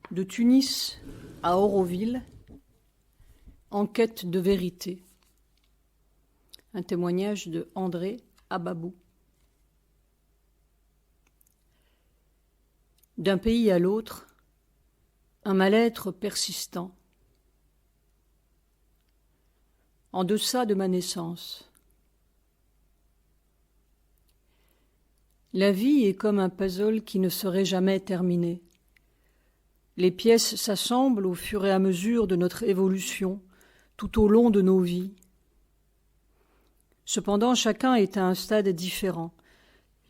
De Tunis à Auroville, en quête de vérité. Un témoignage de André Ababou. D'un pays à l'autre, un mal-être persistant. En deçà de ma naissance. La vie est comme un puzzle qui ne serait jamais terminé. Les pièces s'assemblent au fur et à mesure de notre évolution, tout au long de nos vies. Cependant, chacun est à un stade différent.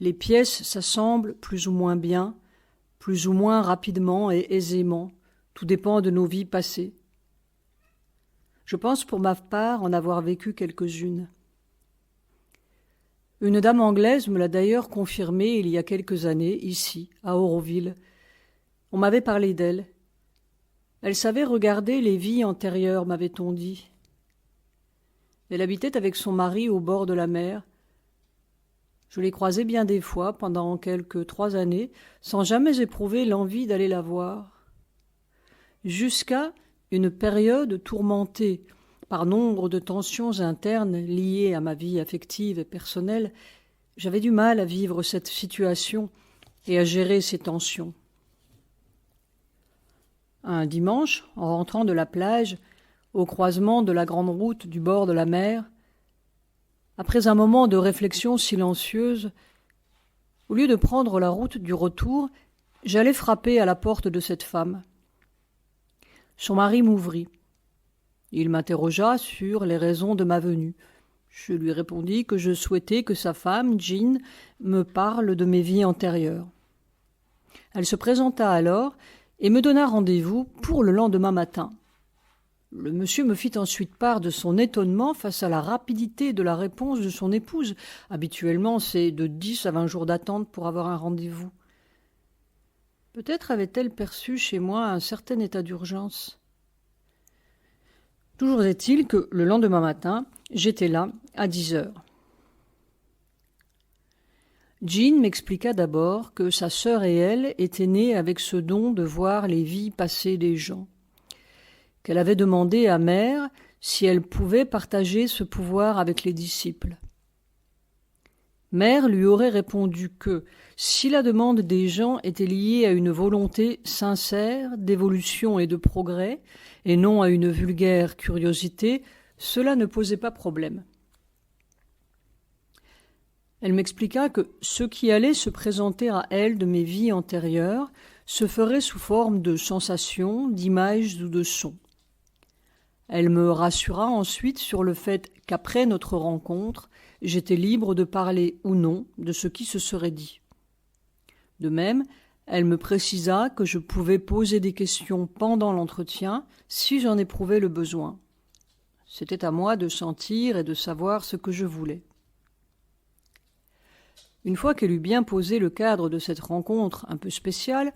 Les pièces s'assemblent plus ou moins bien, plus ou moins rapidement et aisément. Tout dépend de nos vies passées. Je pense pour ma part en avoir vécu quelques-unes. Une dame anglaise me l'a d'ailleurs confirmé il y a quelques années, ici, à Auroville. On m'avait parlé d'elle. Elle savait regarder les vies antérieures, m'avait-on dit. Elle habitait avec son mari au bord de la mer. Je l'ai croisée bien des fois pendant quelques 3 années, sans jamais éprouver l'envie d'aller la voir. Jusqu'à une période tourmentée par nombre de tensions internes liées à ma vie affective et personnelle, j'avais du mal à vivre cette situation et à gérer ces tensions. Un dimanche, en rentrant de la plage, au croisement de la grande route du bord de la mer, après un moment de réflexion silencieuse, au lieu de prendre la route du retour, j'allais frapper à la porte de cette femme. Son mari m'ouvrit. Il m'interrogea sur les raisons de ma venue. Je lui répondis que je souhaitais que sa femme, Jean, me parle de mes vies antérieures. Elle se présenta alors et me donna rendez-vous pour le lendemain matin. Le monsieur me fit ensuite part de son étonnement face à la rapidité de la réponse de son épouse. Habituellement, c'est de 10 à 20 jours d'attente pour avoir un rendez-vous. Peut-être avait-elle perçu chez moi un certain état d'urgence. Toujours est-il que le lendemain matin, j'étais là à 10 heures. Jean m'expliqua d'abord que sa sœur et elle étaient nées avec ce don de voir les vies passées des gens, qu'elle avait demandé à Mère si elle pouvait partager ce pouvoir avec les disciples. Mère lui aurait répondu que, si la demande des gens était liée à une volonté sincère d'évolution et de progrès, et non à une vulgaire curiosité, cela ne posait pas problème. Elle m'expliqua que ce qui allait se présenter à elle de mes vies antérieures se ferait sous forme de sensations, d'images ou de sons. Elle me rassura ensuite sur le fait qu'après notre rencontre, j'étais libre de parler ou non de ce qui se serait dit. De même, elle me précisa que je pouvais poser des questions pendant l'entretien si j'en éprouvais le besoin. C'était à moi de sentir et de savoir ce que je voulais. Une fois qu'elle eut bien posé le cadre de cette rencontre un peu spéciale,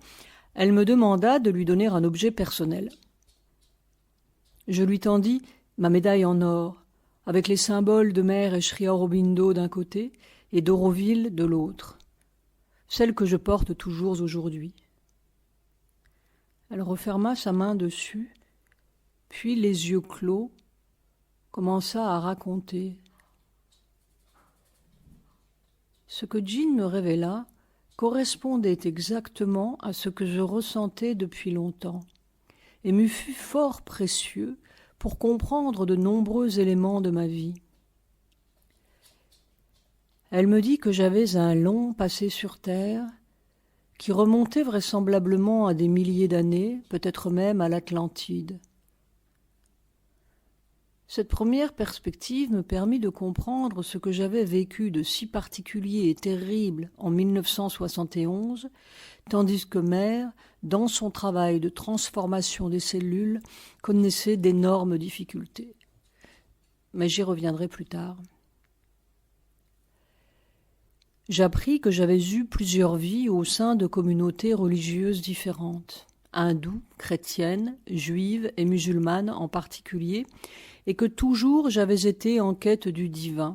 elle me demanda de lui donner un objet personnel. Je lui tendis ma médaille en or, avec les symboles de Mère et Sri Aurobindo d'un côté et d'Auroville de l'autre, celle que je porte toujours aujourd'hui. Elle referma sa main dessus, puis les yeux clos, commença à raconter. Ce que Jean me révéla correspondait exactement à ce que je ressentais depuis longtemps, et me fut fort précieux pour comprendre de nombreux éléments de ma vie. Elle me dit que j'avais un long passé sur terre, qui remontait vraisemblablement à des milliers d'années, peut-être même à l'Atlantide. Cette première perspective me permit de comprendre ce que j'avais vécu de si particulier et terrible en 1971, tandis que Mère, dans son travail de transformation des cellules, connaissait d'énormes difficultés. Mais j'y reviendrai plus tard. J'appris que j'avais eu plusieurs vies au sein de communautés religieuses différentes, hindoues, chrétiennes, juives et musulmanes en particulier, et que toujours j'avais été en quête du divin.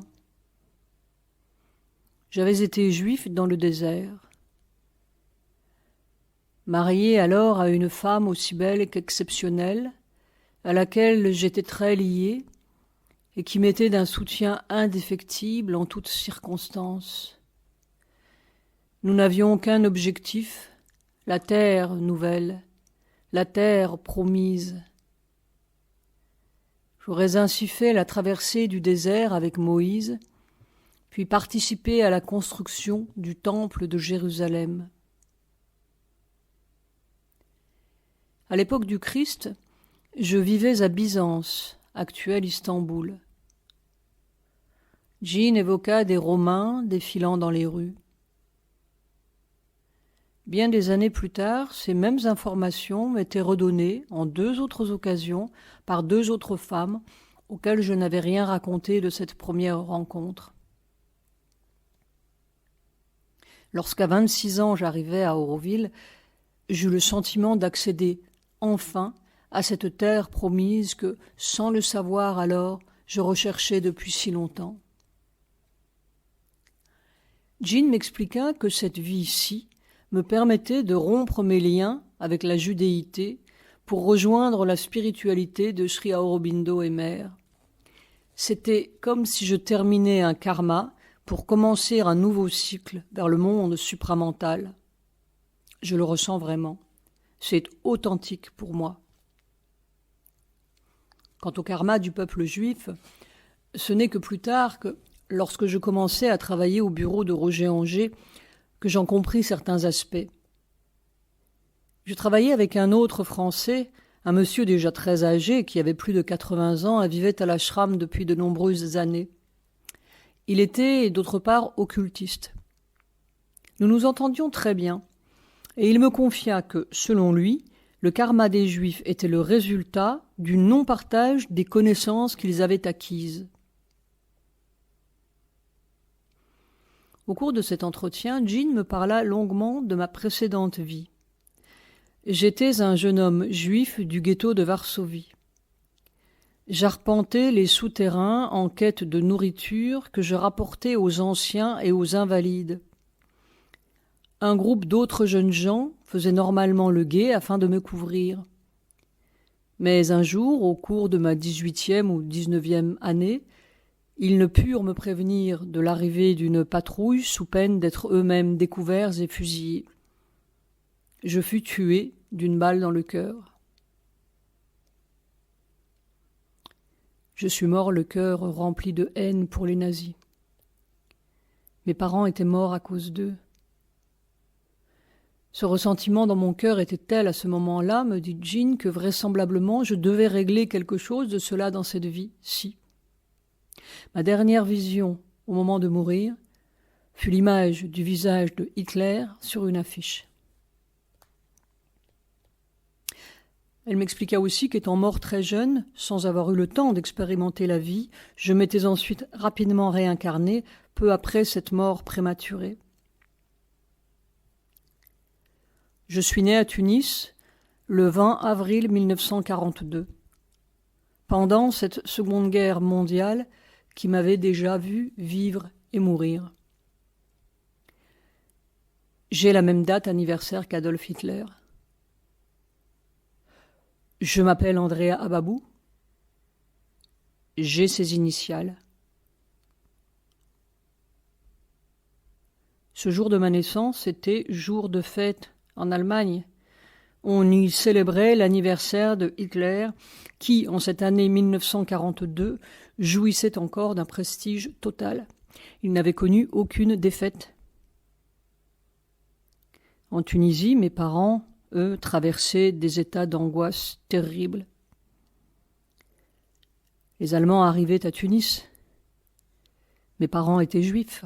J'avais été juif dans le désert. marié alors à une femme aussi belle qu'exceptionnelle, à laquelle j'étais très lié et qui m'était d'un soutien indéfectible en toutes circonstances. Nous n'avions qu'un objectif, la terre nouvelle, la terre promise. J'aurais ainsi fait la traversée du désert avec Moïse, puis participé à la construction du temple de Jérusalem. À l'époque du Christ, je vivais à Byzance, actuel Istanbul. Jean évoqua des Romains défilant dans les rues. Bien des années plus tard, ces mêmes informations m'étaient redonnées en 2 autres occasions par 2 autres femmes auxquelles je n'avais rien raconté de cette première rencontre. Lorsqu'à 26 ans j'arrivai à Auroville, j'eus le sentiment d'accéder enfin à cette terre promise que, sans le savoir alors, je recherchais depuis si longtemps. Jean m'expliqua que cette vie-ci me permettait de rompre mes liens avec la judéité pour rejoindre la spiritualité de Sri Aurobindo et Mère. C'était comme si je terminais un karma pour commencer un nouveau cycle vers le monde supramental. Je le ressens vraiment. C'est authentique pour moi. Quant au karma du peuple juif, ce n'est que plus tard que, lorsque je commençais à travailler au bureau de Roger Anger, que j'en compris certains aspects. Je travaillais avec un autre Français, un monsieur déjà très âgé, qui avait plus de 80 ans et vivait à l'ashram depuis de nombreuses années. Il était, d'autre part, occultiste. Nous nous entendions très bien, et il me confia que, selon lui, le karma des Juifs était le résultat du non-partage des connaissances qu'ils avaient acquises. Au cours de cet entretien, Jean me parla longuement de ma précédente vie. J'étais un jeune homme juif du ghetto de Varsovie. J'arpentais les souterrains en quête de nourriture que je rapportais aux anciens et aux invalides. Un groupe d'autres jeunes gens faisait normalement le guet afin de me couvrir. Mais un jour, au cours de ma 18e ou 19e année, ils ne purent me prévenir de l'arrivée d'une patrouille sous peine d'être eux-mêmes découverts et fusillés. Je fus tué d'une balle dans le cœur. Je suis mort le cœur rempli de haine pour les nazis. Mes parents étaient morts à cause d'eux. Ce ressentiment dans mon cœur était tel à ce moment-là, me dit Jean, que vraisemblablement je devais régler quelque chose de cela dans cette vie-ci. Ma dernière vision, au moment de mourir, fut l'image du visage de Hitler sur une affiche. Elle m'expliqua aussi qu'étant mort très jeune, sans avoir eu le temps d'expérimenter la vie, je m'étais ensuite rapidement réincarné, peu après cette mort prématurée. Je suis né à Tunis le 20 avril 1942, pendant cette Seconde Guerre mondiale qui m'avait déjà vu vivre et mourir. J'ai la même date anniversaire qu'Adolf Hitler. Je m'appelle Andrea Ababou. J'ai ses initiales. Ce jour de ma naissance était jour de fête en Allemagne. On y célébrait l'anniversaire de Hitler qui, en cette année 1942, jouissait encore d'un prestige total. Il n'avait connu aucune défaite. En Tunisie, mes parents, eux, traversaient des états d'angoisse terribles. Les Allemands arrivaient à Tunis. Mes parents étaient juifs.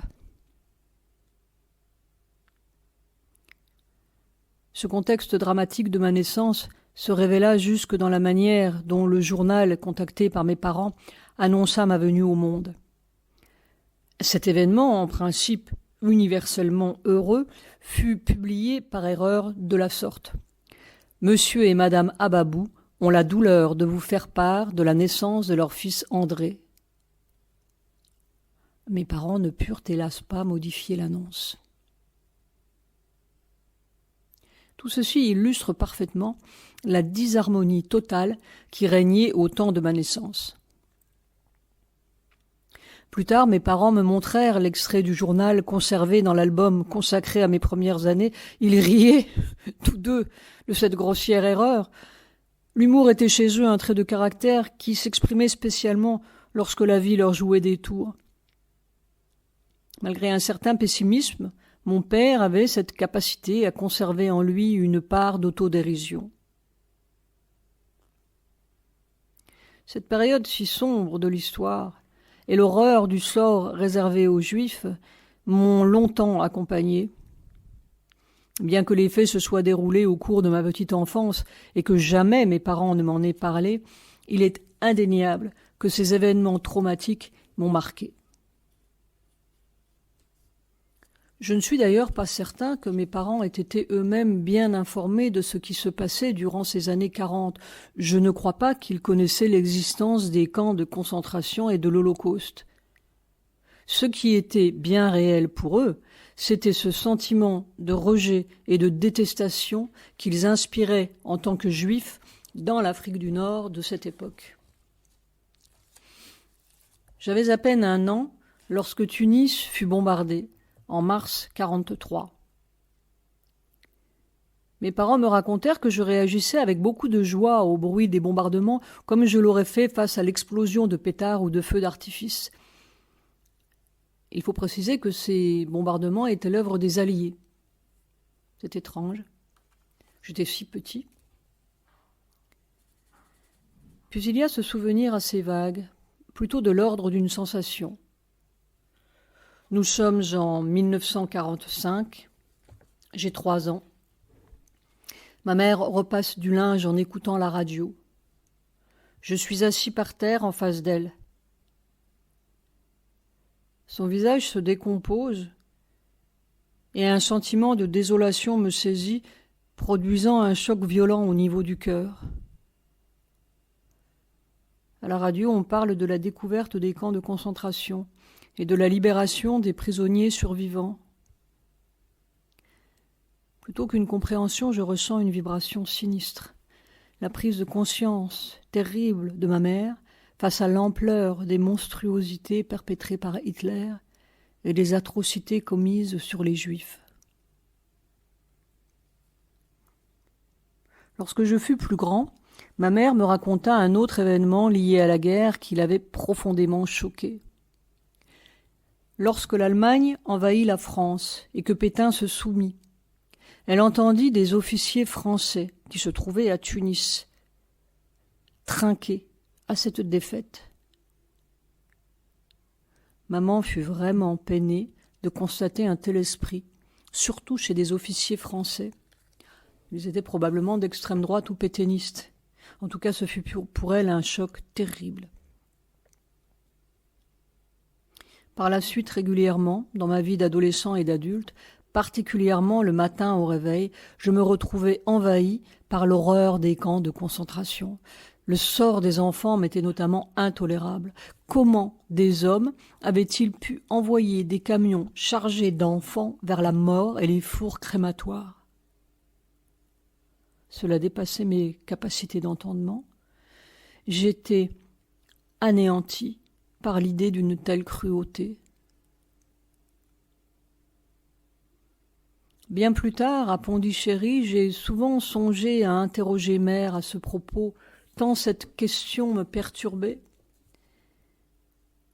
Ce contexte dramatique de ma naissance se révéla jusque dans la manière dont le journal, contacté par mes parents, annonça ma venue au monde. Cet événement, en principe universellement heureux, fut publié par erreur de la sorte. Monsieur et madame Ababou ont la douleur de vous faire part de la naissance de leur fils André. Mes parents ne purent hélas pas modifier l'annonce. Tout ceci illustre parfaitement la disharmonie totale qui régnait au temps de ma naissance. Plus tard, mes parents me montrèrent l'extrait du journal conservé dans l'album consacré à mes premières années. Ils riaient, tous deux, de cette grossière erreur. L'humour était chez eux un trait de caractère qui s'exprimait spécialement lorsque la vie leur jouait des tours. Malgré un certain pessimisme, mon père avait cette capacité à conserver en lui une part d'autodérision. Cette période si sombre de l'histoire et l'horreur du sort réservé aux Juifs m'ont longtemps accompagné. Bien que les faits se soient déroulés au cours de ma petite enfance et que jamais mes parents ne m'en aient parlé, il est indéniable que ces événements traumatiques m'ont marqué. Je ne suis d'ailleurs pas certain que mes parents aient été eux-mêmes bien informés de ce qui se passait durant ces années 40. Je ne crois pas qu'ils connaissaient l'existence des camps de concentration et de l'Holocauste. Ce qui était bien réel pour eux, c'était ce sentiment de rejet et de détestation qu'ils inspiraient en tant que juifs dans l'Afrique du Nord de cette époque. J'avais à peine 1 an lorsque Tunis fut bombardée, en mars 1943. Mes parents me racontèrent que je réagissais avec beaucoup de joie au bruit des bombardements, comme je l'aurais fait face à l'explosion de pétards ou de feux d'artifice. Il faut préciser que ces bombardements étaient l'œuvre des Alliés. C'est étrange. J'étais si petit. Puis il y a ce souvenir assez vague, plutôt de l'ordre d'une sensation. Nous sommes en 1945, j'ai 3 ans. Ma mère repasse du linge en écoutant la radio. Je suis assis par terre en face d'elle. Son visage se décompose et un sentiment de désolation me saisit, produisant un choc violent au niveau du cœur. À la radio, on parle de la découverte des camps de concentration et de la libération des prisonniers survivants. Plutôt qu'une compréhension, je ressens une vibration sinistre, la prise de conscience terrible de ma mère face à l'ampleur des monstruosités perpétrées par Hitler et des atrocités commises sur les Juifs. Lorsque je fus plus grand, ma mère me raconta un autre événement lié à la guerre qui l'avait profondément choquée. Lorsque l'Allemagne envahit la France et que Pétain se soumit, elle entendit des officiers français qui se trouvaient à Tunis trinquer à cette défaite. Maman fut vraiment peinée de constater un tel esprit, surtout chez des officiers français. Ils étaient probablement d'extrême droite ou pétainistes. En tout cas, ce fut pour elle un choc terrible. Par la suite, régulièrement, dans ma vie d'adolescent et d'adulte, particulièrement le matin au réveil, je me retrouvais envahi par l'horreur des camps de concentration. Le sort des enfants m'était notamment intolérable. Comment des hommes avaient-ils pu envoyer des camions chargés d'enfants vers la mort et les fours crématoires ? Cela dépassait mes capacités d'entendement. J'étais anéanti par l'idée d'une telle cruauté. Bien plus tard, à Pondichéry, j'ai souvent songé à interroger mère à ce propos, tant cette question me perturbait.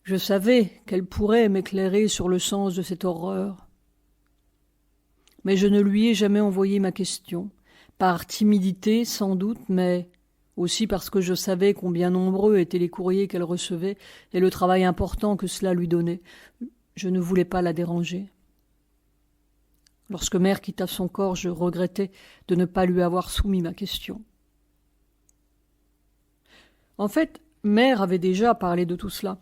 Je savais qu'elle pourrait m'éclairer sur le sens de cette horreur. Mais je ne lui ai jamais envoyé ma question, par timidité sans doute, mais aussi parce que je savais combien nombreux étaient les courriers qu'elle recevait et le travail important que cela lui donnait. Je ne voulais pas la déranger. Lorsque mère quitta son corps, je regrettais de ne pas lui avoir soumis ma question. En fait, mère avait déjà parlé de tout cela.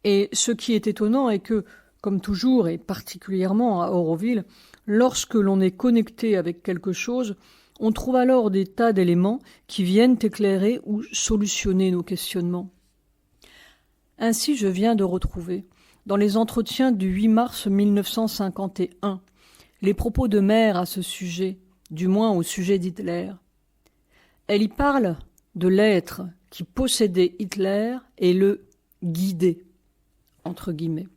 Et ce qui est étonnant est que, comme toujours et particulièrement à Auroville, lorsque l'on est connecté avec quelque chose, on trouve alors des tas d'éléments qui viennent éclairer ou solutionner nos questionnements. Ainsi, je viens de retrouver, dans les entretiens du 8 mars 1951, les propos de mère à ce sujet du moins au sujet d'Hitler. Elle y parle de l'être qui possédait Hitler et le guidait, entre guillemets.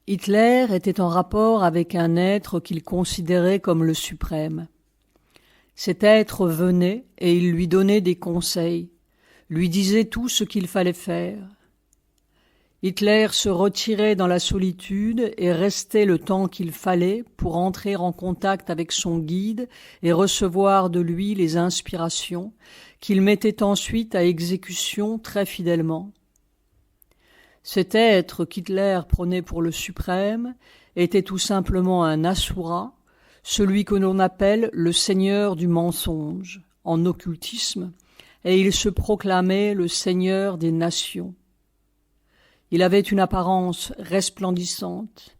Hitler était en rapport avec un être qu'il considérait comme le suprême. Cet être venait et il lui donnait des conseils, lui disait tout ce qu'il fallait faire. Hitler se retirait dans la solitude et restait le temps qu'il fallait pour entrer en contact avec son guide et recevoir de lui les inspirations qu'il mettait ensuite à exécution très fidèlement. Cet être qu'Hitler prenait pour le suprême était tout simplement un Asura, celui que l'on appelle le seigneur du mensonge en occultisme, et il se proclamait le seigneur des nations. Il avait une apparence resplendissante.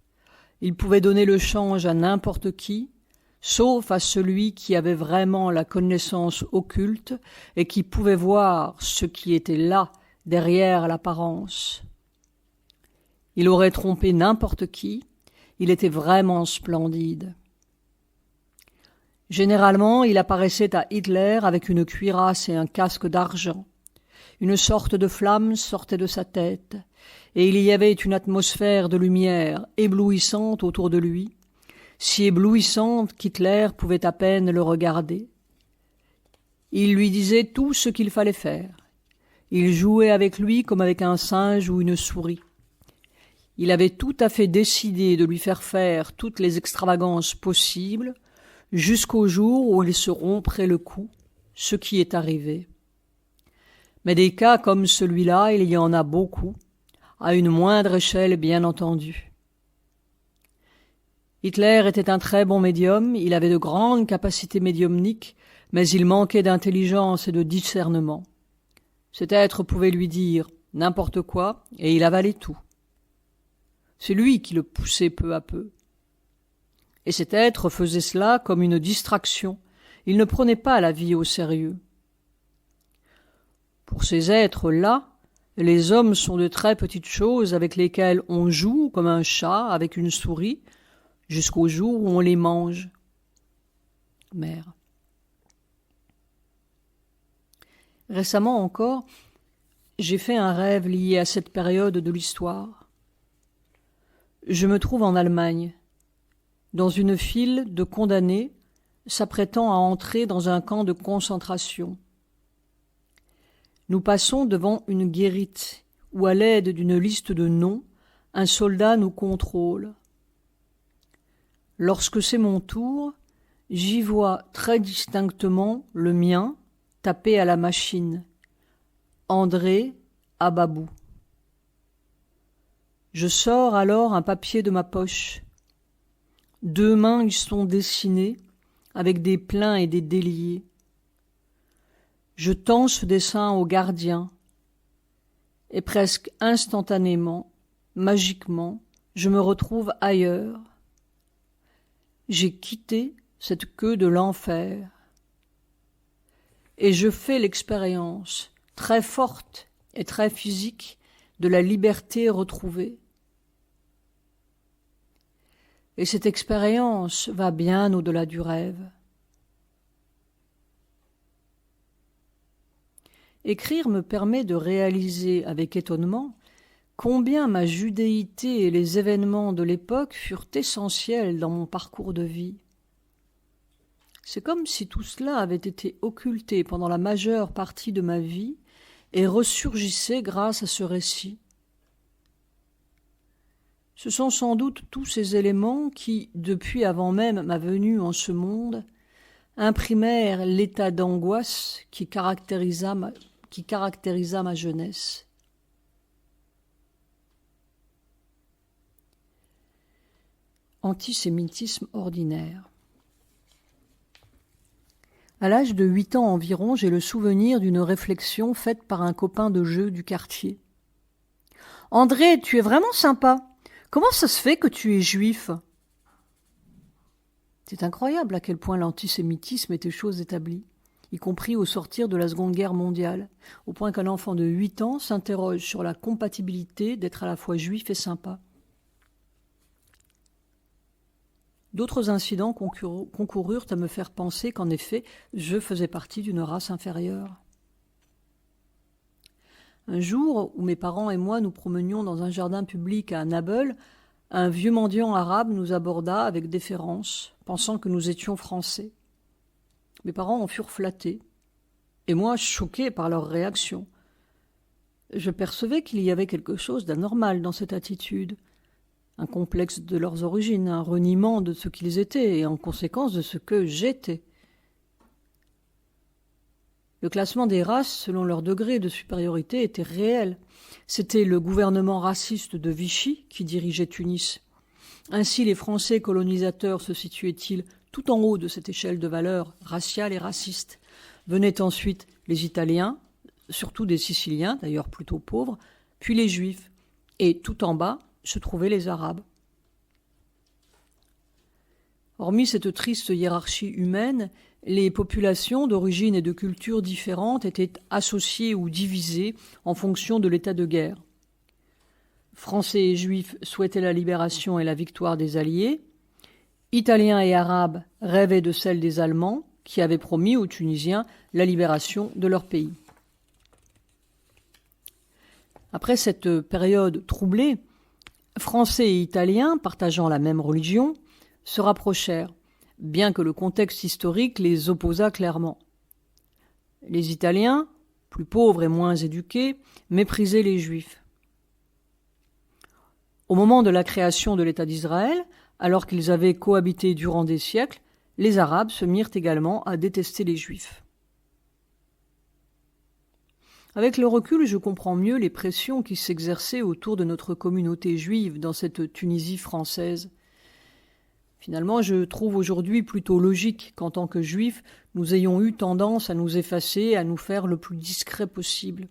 Il pouvait donner le change à n'importe qui, sauf à celui qui avait vraiment la connaissance occulte et qui pouvait voir ce qui était là, derrière l'apparence. Il aurait trompé n'importe qui, il était vraiment splendide. Généralement, il apparaissait à Hitler avec une cuirasse et un casque d'argent. Une sorte de flamme sortait de sa tête, et il y avait une atmosphère de lumière éblouissante autour de lui, si éblouissante qu'Hitler pouvait à peine le regarder. Il lui disait tout ce qu'il fallait faire. Il jouait avec lui comme avec un singe ou une souris. Il avait tout à fait décidé de lui faire toutes les extravagances possibles, jusqu'au jour où il se romprait le cou, ce qui est arrivé. Mais des cas comme celui-là, il y en a beaucoup, à une moindre échelle bien entendu. Hitler était un très bon médium, il avait de grandes capacités médiumniques, mais il manquait d'intelligence et de discernement. Cet être pouvait lui dire n'importe quoi, et il avalait tout. C'est lui qui le poussait peu à peu. Et cet être faisait cela comme une distraction. Il ne prenait pas la vie au sérieux. Pour ces êtres-là, les hommes sont de très petites choses avec lesquelles on joue comme un chat avec une souris, jusqu'au jour où on les mange. Mère. Récemment encore, j'ai fait un rêve lié à cette période de l'histoire. Je me trouve en Allemagne, dans une file de condamnés s'apprêtant à entrer dans un camp de concentration. Nous passons devant une guérite où, à l'aide d'une liste de noms, un soldat nous contrôle. Lorsque c'est mon tour, j'y vois très distinctement le mien tapé à la machine. André Ababou. Je sors alors un papier de ma poche. 2 mains y sont dessinées avec des pleins et des déliés. Je tends ce dessin au gardien et presque instantanément, magiquement, je me retrouve ailleurs. J'ai quitté cette queue de l'enfer et je fais l'expérience très forte et très physique de la liberté retrouvée. Et cette expérience va bien au-delà du rêve. Écrire me permet de réaliser avec étonnement combien ma judéité et les événements de l'époque furent essentiels dans mon parcours de vie. C'est comme si tout cela avait été occulté pendant la majeure partie de ma vie et ressurgissait grâce à ce récit. Ce sont sans doute tous ces éléments qui, depuis avant même ma venue en ce monde, imprimèrent l'état d'angoisse qui caractérisa ma jeunesse. Antisémitisme ordinaire. À l'âge de 8 ans environ, j'ai le souvenir d'une réflexion faite par un copain de jeu du quartier. « André, tu es vraiment sympa. Comment ça se fait que tu es juif ?» C'est incroyable à quel point l'antisémitisme était chose établie, y compris au sortir de la Seconde Guerre mondiale, au point qu'un enfant de 8 ans s'interroge sur la compatibilité d'être à la fois juif et sympa. D'autres incidents concoururent à me faire penser qu'en effet, je faisais partie d'une race inférieure. Un jour où mes parents et moi nous promenions dans un jardin public à Nabeul, un vieux mendiant arabe nous aborda avec déférence, pensant que nous étions français. Mes parents en furent flattés, et moi choqué par leur réaction. Je percevais qu'il y avait quelque chose d'anormal dans cette attitude, un complexe de leurs origines, un reniement de ce qu'ils étaient et en conséquence de ce que j'étais. Le classement des races selon leur degré de supériorité était réel. C'était le gouvernement raciste de Vichy qui dirigeait Tunis. Ainsi les Français colonisateurs se situaient-ils tout en haut de cette échelle de valeurs raciales et racistes. Venaient ensuite les Italiens, surtout des Siciliens, d'ailleurs plutôt pauvres, puis les Juifs, et tout en bas se trouvaient les Arabes. Hormis cette triste hiérarchie humaine, les populations d'origine et de culture différentes étaient associées ou divisées en fonction de l'état de guerre. Français et Juifs souhaitaient la libération et la victoire des Alliés. Italiens et Arabes rêvaient de celle des Allemands, qui avaient promis aux Tunisiens la libération de leur pays. Après cette période troublée, Français et Italiens, partageant la même religion, se rapprochèrent, bien que le contexte historique les opposât clairement. Les Italiens, plus pauvres et moins éduqués, méprisaient les Juifs. Au moment de la création de l'État d'Israël, alors qu'ils avaient cohabité durant des siècles, les Arabes se mirent également à détester les Juifs. Avec le recul, je comprends mieux les pressions qui s'exerçaient autour de notre communauté juive dans cette Tunisie française. Finalement, je trouve aujourd'hui plutôt logique qu'en tant que juifs, nous ayons eu tendance à nous effacer, à nous faire le plus discret possible.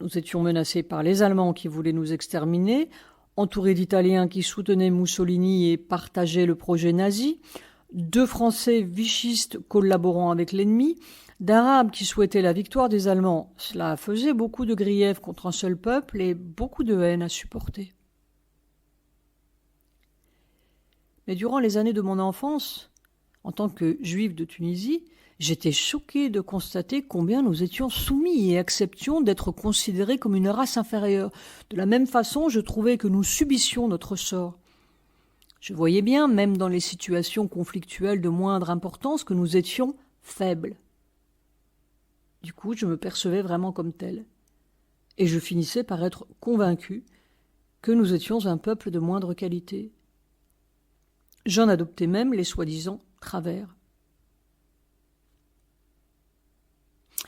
Nous étions menacés par les Allemands qui voulaient nous exterminer, entourés d'Italiens qui soutenaient Mussolini et partageaient le projet nazi, de Français vichistes collaborant avec l'ennemi, d'Arabes qui souhaitaient la victoire des Allemands. Cela faisait beaucoup de griefs contre un seul peuple et beaucoup de haine à supporter. Mais durant les années de mon enfance, en tant que juif de Tunisie, j'étais choquée de constater combien nous étions soumis et acceptions d'être considérés comme une race inférieure. De la même façon, je trouvais que nous subissions notre sort. Je voyais bien, même dans les situations conflictuelles de moindre importance, que nous étions faibles. Du coup, je me percevais vraiment comme tel. Et je finissais par être convaincue que nous étions un peuple de moindre qualité. J'en adoptais même les soi-disant travers.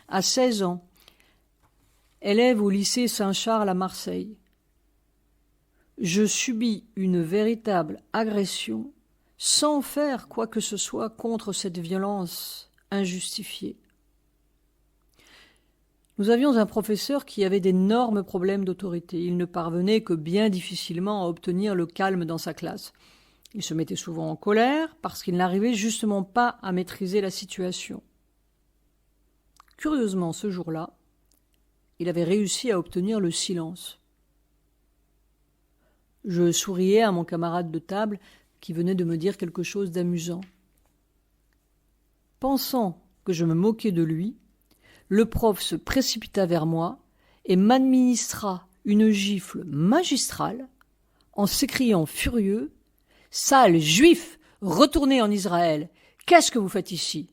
À 16 ans, élève au lycée Saint-Charles à Marseille, je subis une véritable agression sans faire quoi que ce soit contre cette violence injustifiée. Nous avions un professeur qui avait d'énormes problèmes d'autorité. Il ne parvenait que bien difficilement à obtenir le calme dans sa classe. Il se mettait souvent en colère parce qu'il n'arrivait justement pas à maîtriser la situation. Curieusement, ce jour-là, il avait réussi à obtenir le silence. Je souriais à mon camarade de table qui venait de me dire quelque chose d'amusant. Pensant que je me moquais de lui, le prof se précipita vers moi et m'administra une gifle magistrale en s'écriant furieux « Sale juif, retournez en Israël, qu'est-ce que vous faites ici ?»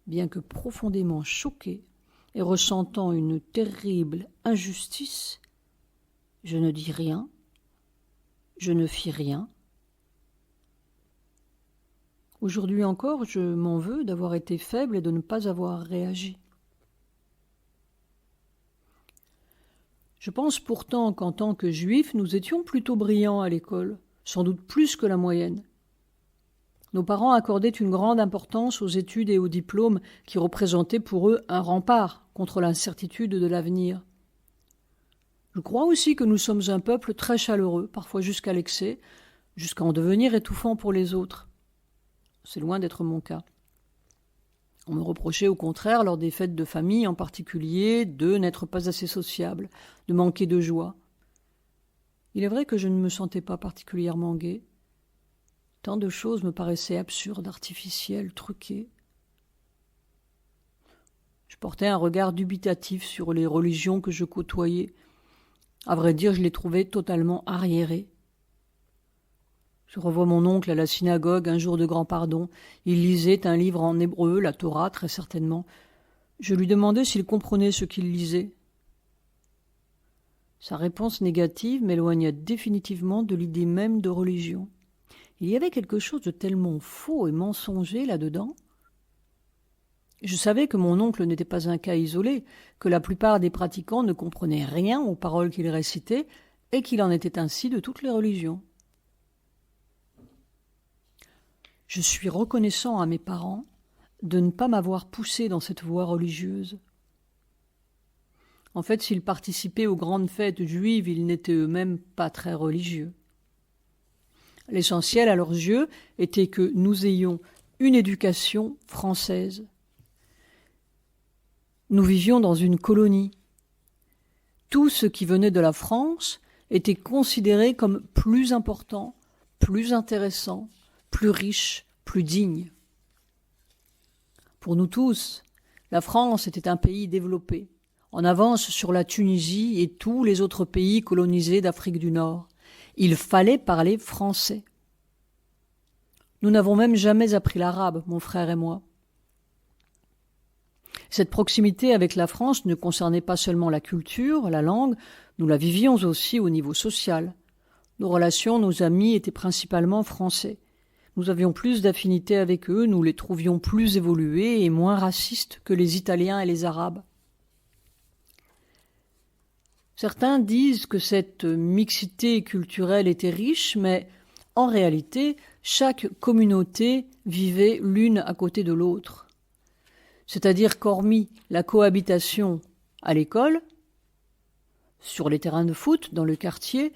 Bien que profondément choqué et ressentant une terrible injustice, je ne dis rien, je ne fis rien. Aujourd'hui encore, je m'en veux d'avoir été faible et de ne pas avoir réagi. Je pense pourtant qu'en tant que juifs, nous étions plutôt brillants à l'école, sans doute plus que la moyenne. Nos parents accordaient une grande importance aux études et aux diplômes qui représentaient pour eux un rempart contre l'incertitude de l'avenir. Je crois aussi que nous sommes un peuple très chaleureux, parfois jusqu'à l'excès, jusqu'à en devenir étouffant pour les autres. C'est loin d'être mon cas. On me reprochait au contraire, lors des fêtes de famille en particulier, de n'être pas assez sociable, de manquer de joie. Il est vrai que je ne me sentais pas particulièrement gai. Tant de choses me paraissaient absurdes, artificielles, truquées. Je portais un regard dubitatif sur les religions que je côtoyais. À vrai dire, je les trouvais totalement arriérées. Je revois mon oncle à la synagogue un jour de grand pardon. Il lisait un livre en hébreu, la Torah, très certainement. Je lui demandais s'il comprenait ce qu'il lisait. Sa réponse négative m'éloigna définitivement de l'idée même de religion. Il y avait quelque chose de tellement faux et mensonger là-dedans. Je savais que mon oncle n'était pas un cas isolé, que la plupart des pratiquants ne comprenaient rien aux paroles qu'il récitait, et qu'il en était ainsi de toutes les religions. Je suis reconnaissant à mes parents de ne pas m'avoir poussé dans cette voie religieuse. En fait, s'ils participaient aux grandes fêtes juives, ils n'étaient eux-mêmes pas très religieux. L'essentiel à leurs yeux était que nous ayons une éducation française. Nous vivions dans une colonie. Tout ce qui venait de la France était considéré comme plus important, plus intéressant, plus riche, plus digne. Pour nous tous, la France était un pays développé, en avance sur la Tunisie et tous les autres pays colonisés d'Afrique du Nord. Il fallait parler français. Nous n'avons même jamais appris l'arabe, mon frère et moi. Cette proximité avec la France ne concernait pas seulement la culture, la langue, nous la vivions aussi au niveau social. Nos relations, nos amis étaient principalement français. Nous avions plus d'affinité avec eux, nous les trouvions plus évolués et moins racistes que les Italiens et les Arabes. Certains disent que cette mixité culturelle était riche, mais en réalité, chaque communauté vivait l'une à côté de l'autre. C'est-à-dire qu'hormis la cohabitation à l'école, sur les terrains de foot, dans le quartier,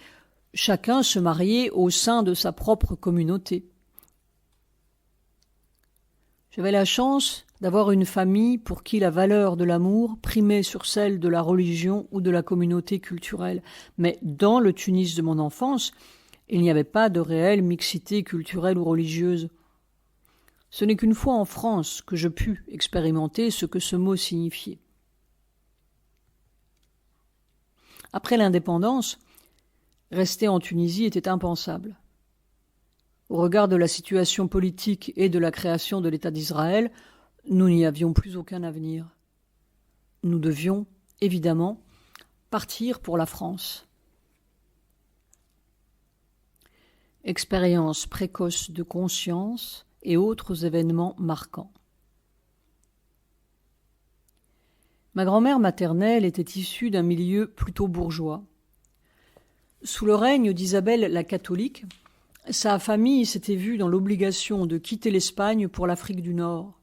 chacun se mariait au sein de sa propre communauté. J'avais la chance d'avoir une famille pour qui la valeur de l'amour primait sur celle de la religion ou de la communauté culturelle. Mais dans le Tunis de mon enfance, il n'y avait pas de réelle mixité culturelle ou religieuse. Ce n'est qu'une fois en France que je pus expérimenter ce que ce mot signifiait. Après l'indépendance, rester en Tunisie était impensable. Au regard de la situation politique et de la création de l'État d'Israël, nous n'y avions plus aucun avenir. Nous devions, évidemment, partir pour la France. Expérience précoce de conscience et autres événements marquants. Ma grand-mère maternelle était issue d'un milieu plutôt bourgeois. Sous le règne d'Isabelle la catholique, sa famille s'était vue dans l'obligation de quitter l'Espagne pour l'Afrique du Nord.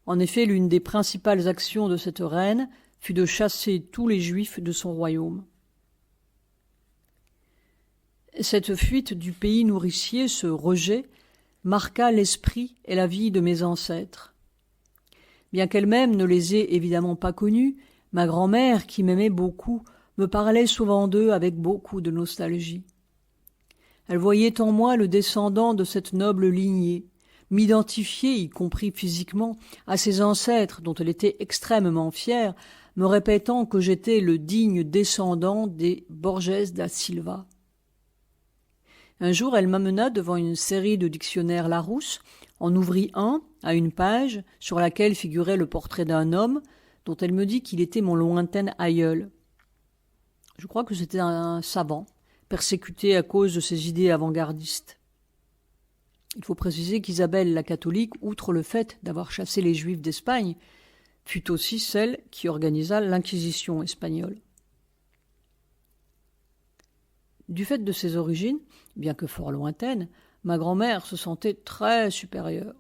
En effet, l'une des principales actions de cette reine fut de chasser tous les Juifs de son royaume. Cette fuite du pays nourricier, ce rejet, marqua l'esprit et la vie de mes ancêtres. Bien qu'elle-même ne les ait évidemment pas connus, ma grand-mère, qui m'aimait beaucoup, me parlait souvent d'eux avec beaucoup de nostalgie. Elle voyait en moi le descendant de cette noble lignée, m'identifier, y compris physiquement, à ses ancêtres dont elle était extrêmement fière, me répétant que j'étais le digne descendant des Borges da Silva. Un jour, elle m'amena devant une série de dictionnaires Larousse, en ouvrit un, à une page, sur laquelle figurait le portrait d'un homme, dont elle me dit qu'il était mon lointain aïeul. Je crois que c'était un savant, persécuté à cause de ses idées avant-gardistes. Il faut préciser qu'Isabelle la catholique, outre le fait d'avoir chassé les Juifs d'Espagne, fut aussi celle qui organisa l'Inquisition espagnole. Du fait de ses origines, bien que fort lointaines, ma grand-mère se sentait très supérieure,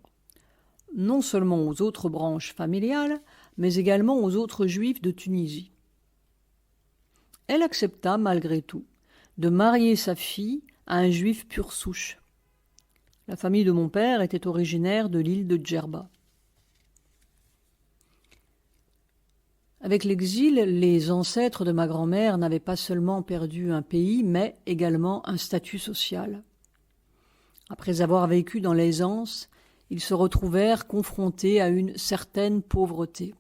non seulement aux autres branches familiales, mais également aux autres Juifs de Tunisie. Elle accepta, malgré tout, de marier sa fille à un Juif pure souche. La famille de mon père était originaire de l'île de Djerba. Avec l'exil, les ancêtres de ma grand-mère n'avaient pas seulement perdu un pays, mais également un statut social. Après avoir vécu dans l'aisance, ils se retrouvèrent confrontés à une certaine pauvreté.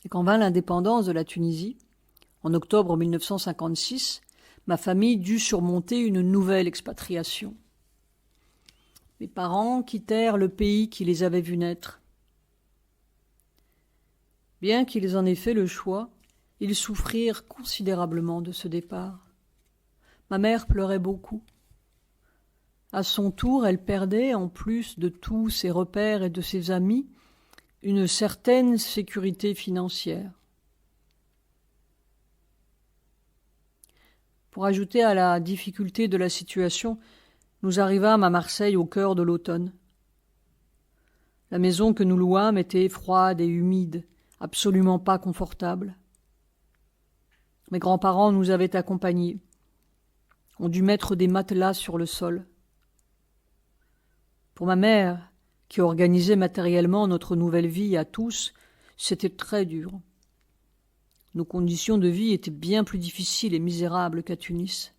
Et quand vint l'indépendance de la Tunisie, en octobre 1956, ma famille dut surmonter une nouvelle expatriation. Mes parents quittèrent le pays qui les avait vus naître. Bien qu'ils en aient fait le choix, ils souffrirent considérablement de ce départ. Ma mère pleurait beaucoup. À son tour, elle perdait, en plus de tous ses repères et de ses amis, une certaine sécurité financière. Pour ajouter à la difficulté de la situation, nous arrivâmes à Marseille au cœur de l'automne. La maison que nous louâmes était froide et humide, absolument pas confortable. Mes grands-parents nous avaient accompagnés. On dut mettre des matelas sur le sol. Pour ma mère, qui organisait matériellement notre nouvelle vie à tous, c'était très dur. Nos conditions de vie étaient bien plus difficiles et misérables qu'à Tunis.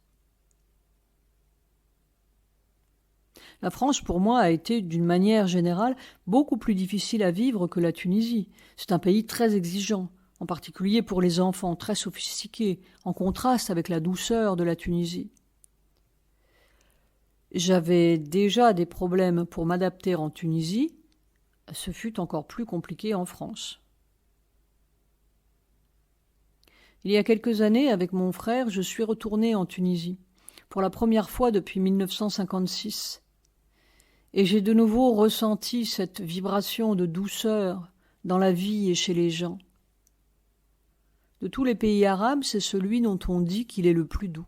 La France, pour moi, a été, d'une manière générale, beaucoup plus difficile à vivre que la Tunisie. C'est un pays très exigeant, en particulier pour les enfants, très sophistiqués, en contraste avec la douceur de la Tunisie. J'avais déjà des problèmes pour m'adapter en Tunisie, ce fut encore plus compliqué en France. Il y a quelques années, avec mon frère, je suis retourné en Tunisie, pour la première fois depuis 1956. Et j'ai de nouveau ressenti cette vibration de douceur dans la vie et chez les gens. De tous les pays arabes, c'est celui dont on dit qu'il est le plus doux.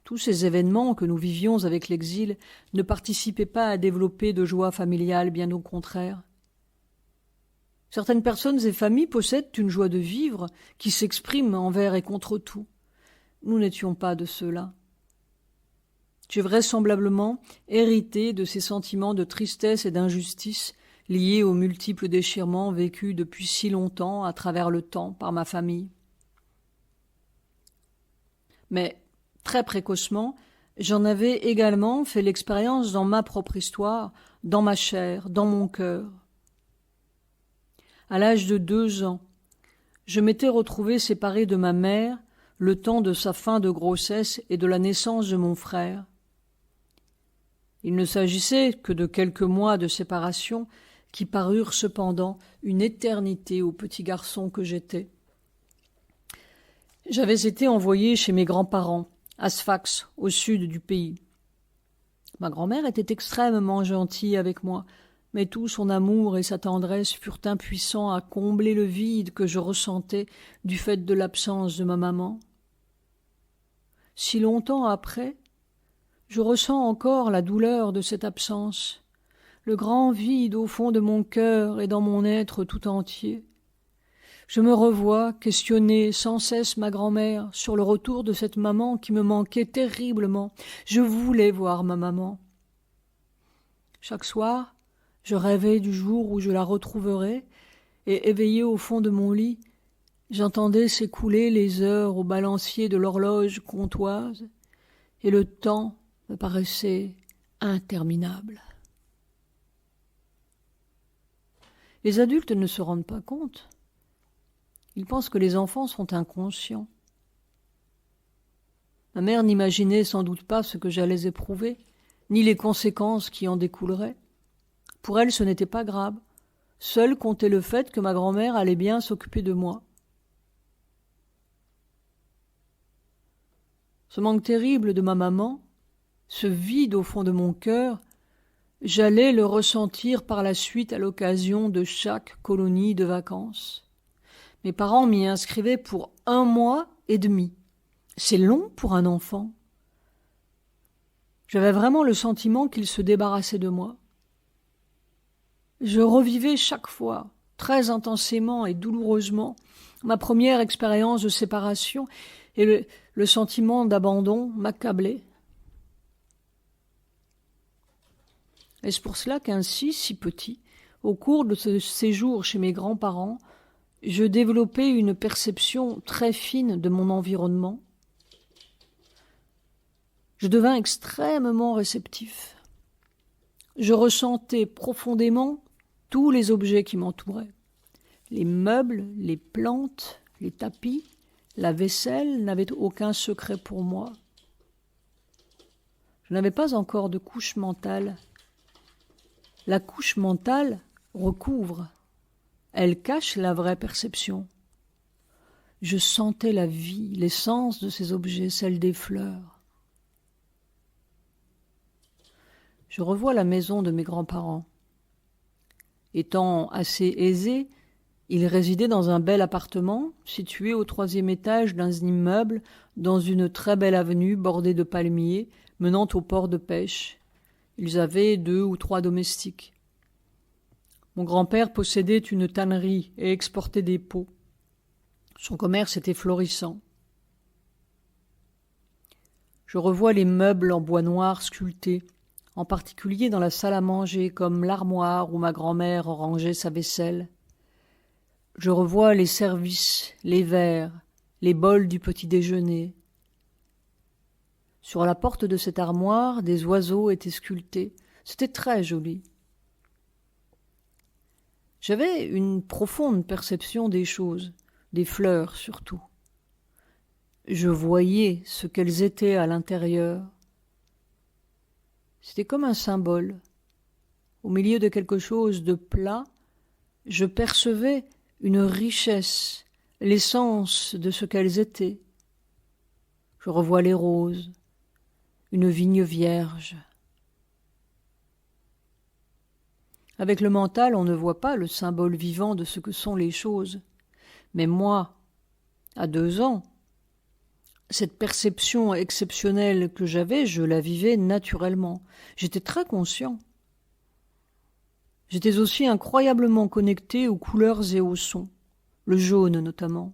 Tous ces événements que nous vivions avec l'exil ne participaient pas à développer de joie familiale, bien au contraire. Certaines personnes et familles possèdent une joie de vivre qui s'exprime envers et contre tout. Nous n'étions pas de ceux-là. J'ai vraisemblablement hérité de ces sentiments de tristesse et d'injustice liés aux multiples déchirements vécus depuis si longtemps à travers le temps par ma famille. Mais, très précocement, j'en avais également fait l'expérience dans ma propre histoire, dans ma chair, dans mon cœur. À l'âge de 2 ans, je m'étais retrouvé séparé de ma mère le temps de sa fin de grossesse et de la naissance de mon frère. Il ne s'agissait que de quelques mois de séparation qui parurent cependant une éternité au petit garçon que j'étais. J'avais été envoyé chez mes grands-parents, à Sfax, au sud du pays. Ma grand-mère était extrêmement gentille avec moi, mais tout son amour et sa tendresse furent impuissants à combler le vide que je ressentais du fait de l'absence de ma maman. Si longtemps après, je ressens encore la douleur de cette absence, le grand vide au fond de mon cœur et dans mon être tout entier. Je me revois questionner sans cesse ma grand-mère sur le retour de cette maman qui me manquait terriblement. Je voulais voir ma maman. Chaque soir, je rêvais du jour où je la retrouverais, et éveillé au fond de mon lit, j'entendais s'écouler les heures au balancier de l'horloge comtoise, et le temps me paraissait interminable. Les adultes ne se rendent pas compte. Ils pensent que les enfants sont inconscients. Ma mère n'imaginait sans doute pas ce que j'allais éprouver, ni les conséquences qui en découleraient. Pour elle, ce n'était pas grave. Seul comptait le fait que ma grand-mère allait bien s'occuper de moi. Ce manque terrible de ma maman, ce vide au fond de mon cœur, j'allais le ressentir par la suite à l'occasion de chaque colonie de vacances. Mes parents m'y inscrivaient pour 1 mois et demi. C'est long pour un enfant. J'avais vraiment le sentiment qu'ils se débarrassaient de moi. Je revivais chaque fois, très intensément et douloureusement, ma première expérience de séparation, et le sentiment d'abandon m'accablait. Est-ce pour cela qu'ainsi, si petit, au cours de ce séjour chez mes grands-parents, je développais une perception très fine de mon environnement? Je devins extrêmement réceptif. Je ressentais profondément tous les objets qui m'entouraient. Les meubles, les plantes, les tapis, la vaisselle n'avaient aucun secret pour moi. Je n'avais pas encore de couche mentale. La couche mentale recouvre. Elle cache la vraie perception. Je sentais la vie, l'essence de ces objets, celle des fleurs. Je revois la maison de mes grands-parents. Étant assez aisés, ils résidaient dans un bel appartement situé au 3e étage d'un immeuble dans une très belle avenue bordée de palmiers menant au port de pêche. Ils avaient 2 ou 3 domestiques. Mon grand-père possédait une tannerie et exportait des peaux. Son commerce était florissant. Je revois les meubles en bois noir sculptés, en particulier dans la salle à manger, comme l'armoire où ma grand-mère rangeait sa vaisselle. Je revois les services, les verres, les bols du petit déjeuner. Sur la porte de cette armoire, des oiseaux étaient sculptés. C'était très joli. J'avais une profonde perception des choses, des fleurs surtout. Je voyais ce qu'elles étaient à l'intérieur. C'était comme un symbole. Au milieu de quelque chose de plat, je percevais une richesse, l'essence de ce qu'elles étaient. Je revois les roses, une vigne vierge. Avec le mental, on ne voit pas le symbole vivant de ce que sont les choses. Mais moi, à 2 ans, cette perception exceptionnelle que j'avais, je la vivais naturellement. J'étais très conscient. J'étais aussi incroyablement connecté aux couleurs et aux sons, le jaune notamment.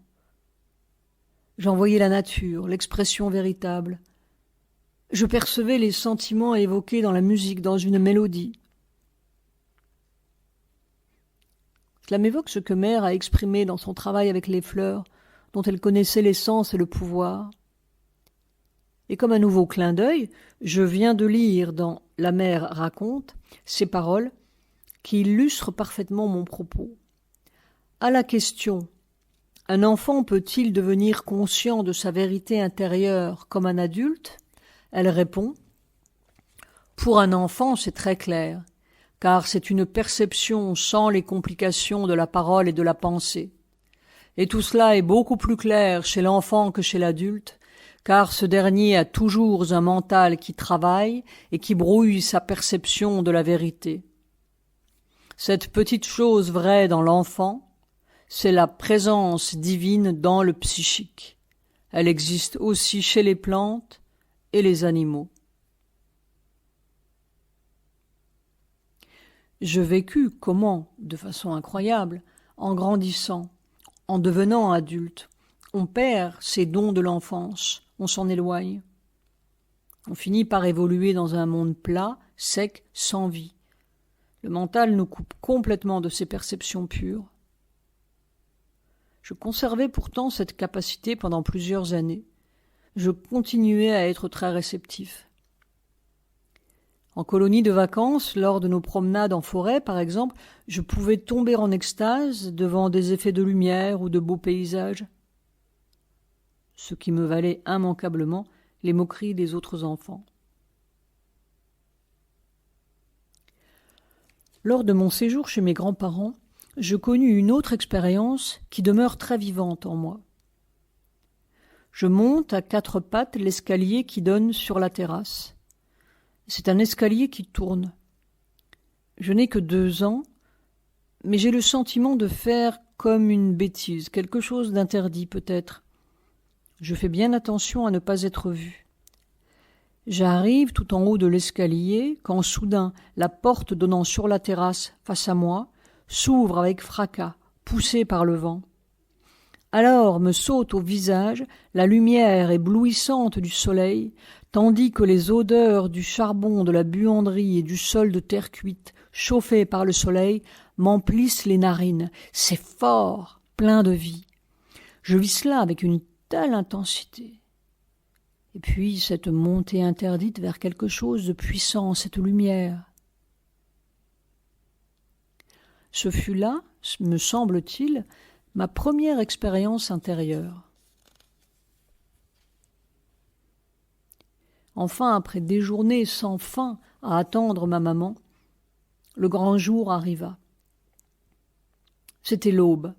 J'en voyais la nature, l'expression véritable. Je percevais les sentiments évoqués dans la musique, dans une mélodie. Cela m'évoque ce que Mère a exprimé dans son travail avec les fleurs, dont elle connaissait l'essence et le pouvoir. Et comme un nouveau clin d'œil, je viens de lire dans La Mère raconte ces paroles qui illustrent parfaitement mon propos. À la question « Un enfant peut-il devenir conscient de sa vérité intérieure comme un adulte ?» elle répond « Pour un enfant, c'est très clair, car c'est une perception sans les complications de la parole et de la pensée. Et tout cela est beaucoup plus clair chez l'enfant que chez l'adulte, car ce dernier a toujours un mental qui travaille et qui brouille sa perception de la vérité. Cette petite chose vraie dans l'enfant, c'est la présence divine dans le psychique. Elle existe aussi chez les plantes et les animaux. Je vécus comment, de façon incroyable, en grandissant, en devenant adulte. On perd ses dons de l'enfance, on s'en éloigne. On finit par évoluer dans un monde plat, sec, sans vie. Le mental nous coupe complètement de ses perceptions pures. Je conservais pourtant cette capacité pendant plusieurs années. Je continuais à être très réceptif. En colonie de vacances, lors de nos promenades en forêt, par exemple, je pouvais tomber en extase devant des effets de lumière ou de beaux paysages, ce qui me valait immanquablement les moqueries des autres enfants. Lors de mon séjour chez mes grands-parents, je connus une autre expérience qui demeure très vivante en moi. Je monte à 4 pattes l'escalier qui donne sur la terrasse. C'est un escalier qui tourne. Je n'ai que 2 ans, mais j'ai le sentiment de faire comme une bêtise, quelque chose d'interdit peut-être. Je fais bien attention à ne pas être vu. J'arrive tout en haut de l'escalier quand soudain la porte donnant sur la terrasse face à moi s'ouvre avec fracas, poussée par le vent. Alors me saute au visage la lumière éblouissante du soleil, tandis que les odeurs du charbon de la buanderie et du sol de terre cuite, chauffés par le soleil, m'emplissent les narines. C'est fort, plein de vie. Je vis cela avec une telle intensité. Et puis cette montée interdite vers quelque chose de puissant, cette lumière. Ce fut là, me semble-t-il, ma première expérience intérieure. Enfin, après des journées sans fin à attendre ma maman, le grand jour arriva. C'était l'aube.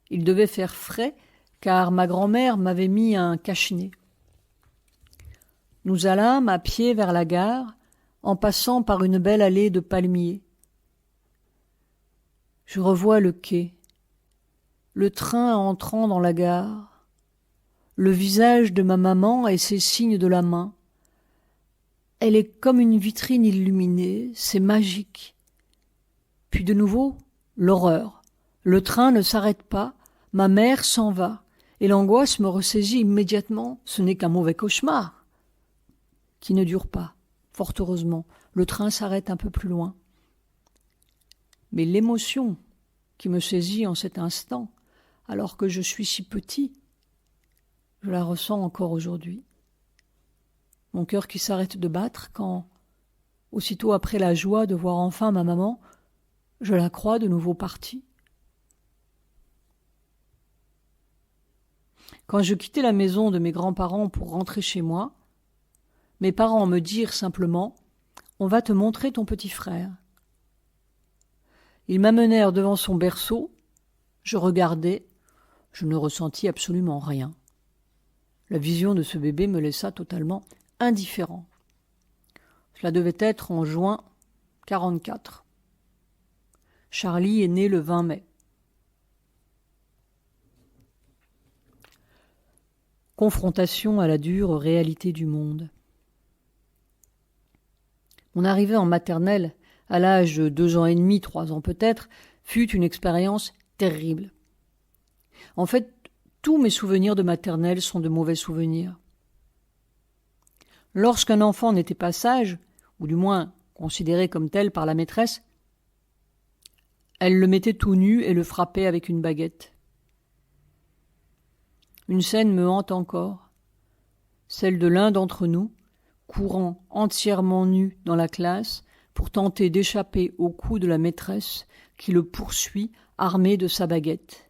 Il devait faire frais, car ma grand-mère m'avait mis un cache-nez. Nous allâmes à pied vers la gare, en passant par une belle allée de palmiers. Je revois le quai, le train entrant dans la gare, le visage de ma maman et ses signes de la main. Elle est comme une vitrine illuminée, c'est magique. Puis de nouveau, l'horreur. Le train ne s'arrête pas, ma mère s'en va, et l'angoisse me ressaisit immédiatement. Ce n'est qu'un mauvais cauchemar, qui ne dure pas, fort heureusement. Le train s'arrête un peu plus loin. Mais l'émotion qui me saisit en cet instant, alors que je suis si petit, je la ressens encore aujourd'hui. Mon cœur qui s'arrête de battre quand, aussitôt après la joie de voir enfin ma maman, je la crois de nouveau partie. Quand je quittais la maison de mes grands-parents pour rentrer chez moi, mes parents me dirent simplement « On va te montrer ton petit frère ». Ils m'amenèrent devant son berceau, je regardai, je ne ressentis absolument rien. La vision de ce bébé me laissa totalement indifférent. Cela devait être en juin 1944. Charlie est né le 20 mai. Confrontation à la dure réalité du monde. Mon arrivée en maternelle, à l'âge de 2 ans et demi, 3 ans peut-être, fut une expérience terrible. En fait, tous mes souvenirs de maternelle sont de mauvais souvenirs. Lorsqu'un enfant n'était pas sage, ou du moins considéré comme tel par la maîtresse, elle le mettait tout nu et le frappait avec une baguette. Une scène me hante encore, celle de l'un d'entre nous, courant entièrement nu dans la classe pour tenter d'échapper au coup de la maîtresse qui le poursuit armé de sa baguette.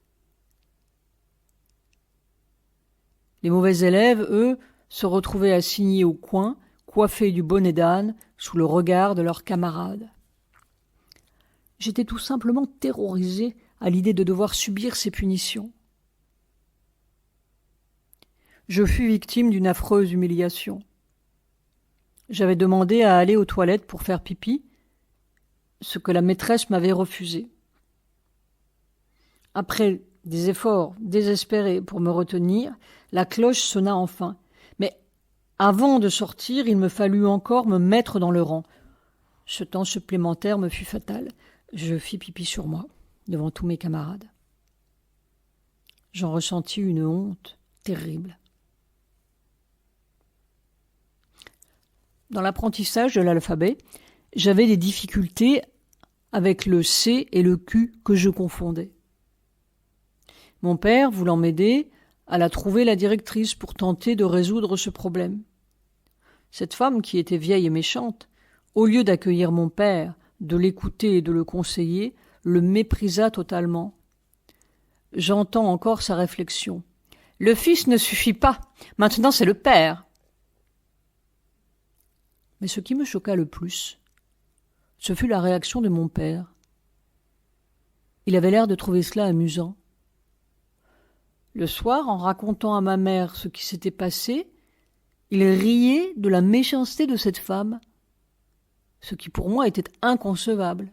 Les mauvais élèves, eux, se retrouvaient assignés au coin, coiffés du bonnet d'âne, sous le regard de leurs camarades. J'étais tout simplement terrorisé à l'idée de devoir subir ces punitions. Je fus victime d'une affreuse humiliation. J'avais demandé à aller aux toilettes pour faire pipi, ce que la maîtresse m'avait refusé. Après des efforts désespérés pour me retenir, la cloche sonna enfin. Mais avant de sortir, il me fallut encore me mettre dans le rang. Ce temps supplémentaire me fut fatal. Je fis pipi sur moi, devant tous mes camarades. J'en ressentis une honte terrible. Dans l'apprentissage de l'alphabet, j'avais des difficultés avec le C et le Q que je confondais. Mon père, voulant m'aider, alla trouver la directrice pour tenter de résoudre ce problème. Cette femme, qui était vieille et méchante, au lieu d'accueillir mon père, de l'écouter et de le conseiller, le méprisa totalement. J'entends encore sa réflexion. « Le fils ne suffit pas, maintenant c'est le père !» Mais ce qui me choqua le plus, ce fut la réaction de mon père. Il avait l'air de trouver cela amusant. Le soir, en racontant à ma mère ce qui s'était passé, il riait de la méchanceté de cette femme, ce qui pour moi était inconcevable.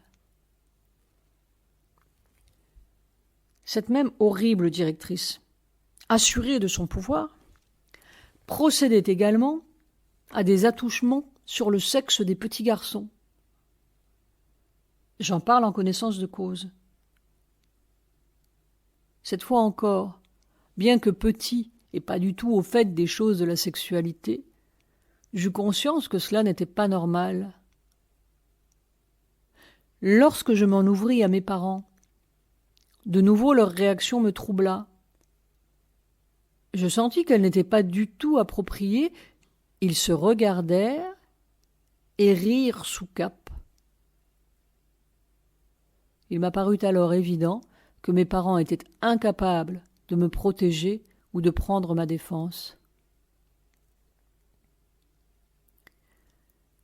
Cette même horrible directrice, assurée de son pouvoir, procédait également à des attouchements sur le sexe des petits garçons. J'en parle en connaissance de cause. Cette fois encore, bien que petit et pas du tout au fait des choses de la sexualité, j'eus conscience que cela n'était pas normal. Lorsque je m'en ouvris à mes parents, de nouveau leur réaction me troubla. Je sentis qu'elle n'était pas du tout appropriée. Ils se regardèrent et rirent sous cape. Il m'apparut alors évident que mes parents étaient incapables de me protéger ou de prendre ma défense.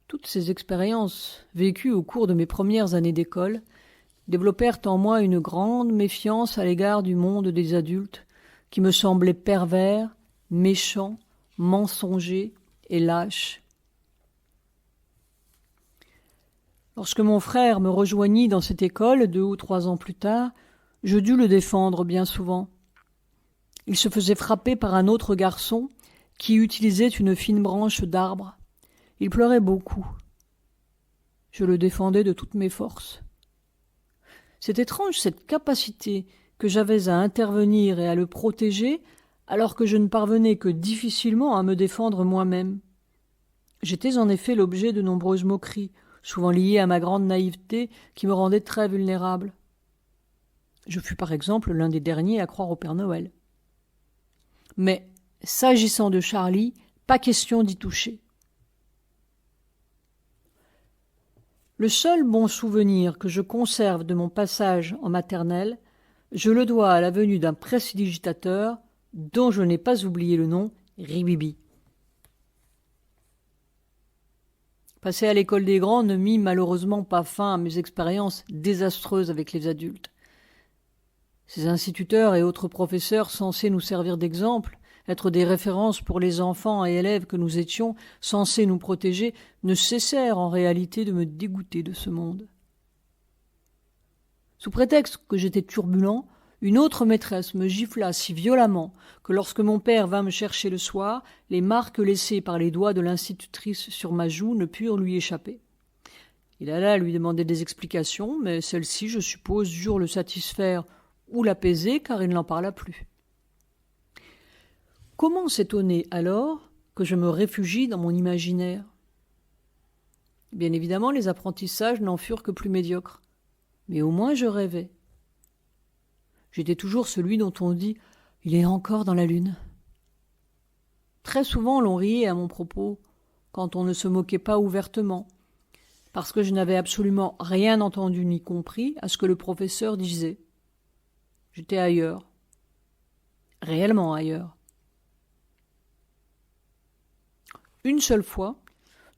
Toutes ces expériences vécues au cours de mes premières années d'école développèrent en moi une grande méfiance à l'égard du monde des adultes qui me semblait pervers, méchant, mensonger et lâche. Lorsque mon frère me rejoignit dans cette école 2 ou 3 ans plus tard, je dus le défendre bien souvent. Il se faisait frapper par un autre garçon qui utilisait une fine branche d'arbre. Il pleurait beaucoup. Je le défendais de toutes mes forces. C'est étrange cette capacité que j'avais à intervenir et à le protéger alors que je ne parvenais que difficilement à me défendre moi-même. J'étais en effet l'objet de nombreuses moqueries, souvent liées à ma grande naïveté qui me rendait très vulnérable. Je fus par exemple l'un des derniers à croire au Père Noël. Mais, s'agissant de Charlie, pas question d'y toucher. Le seul bon souvenir que je conserve de mon passage en maternelle, je le dois à la venue d'un prestidigitateur dont je n'ai pas oublié le nom, Ribibi. Passer à l'école des grands ne mit malheureusement pas fin à mes expériences désastreuses avec les adultes. Ces instituteurs et autres professeurs censés nous servir d'exemple, être des références pour les enfants et élèves que nous étions, censés nous protéger, ne cessèrent en réalité de me dégoûter de ce monde. Sous prétexte que j'étais turbulent, une autre maîtresse me gifla si violemment que lorsque mon père vint me chercher le soir, les marques laissées par les doigts de l'institutrice sur ma joue ne purent lui échapper. Il alla lui demander des explications, mais celle-ci, je suppose, jure le satisfaire ou l'apaiser, car il n'en parla plus. Comment s'étonner alors que je me réfugie dans mon imaginaire? Bien évidemment, les apprentissages n'en furent que plus médiocres, mais au moins je rêvais. J'étais toujours celui dont on dit « il est encore dans la lune ». Très souvent l'on riait à mon propos, quand on ne se moquait pas ouvertement, parce que je n'avais absolument rien entendu ni compris à ce que le professeur disait. J'étais ailleurs, réellement ailleurs. Une seule fois,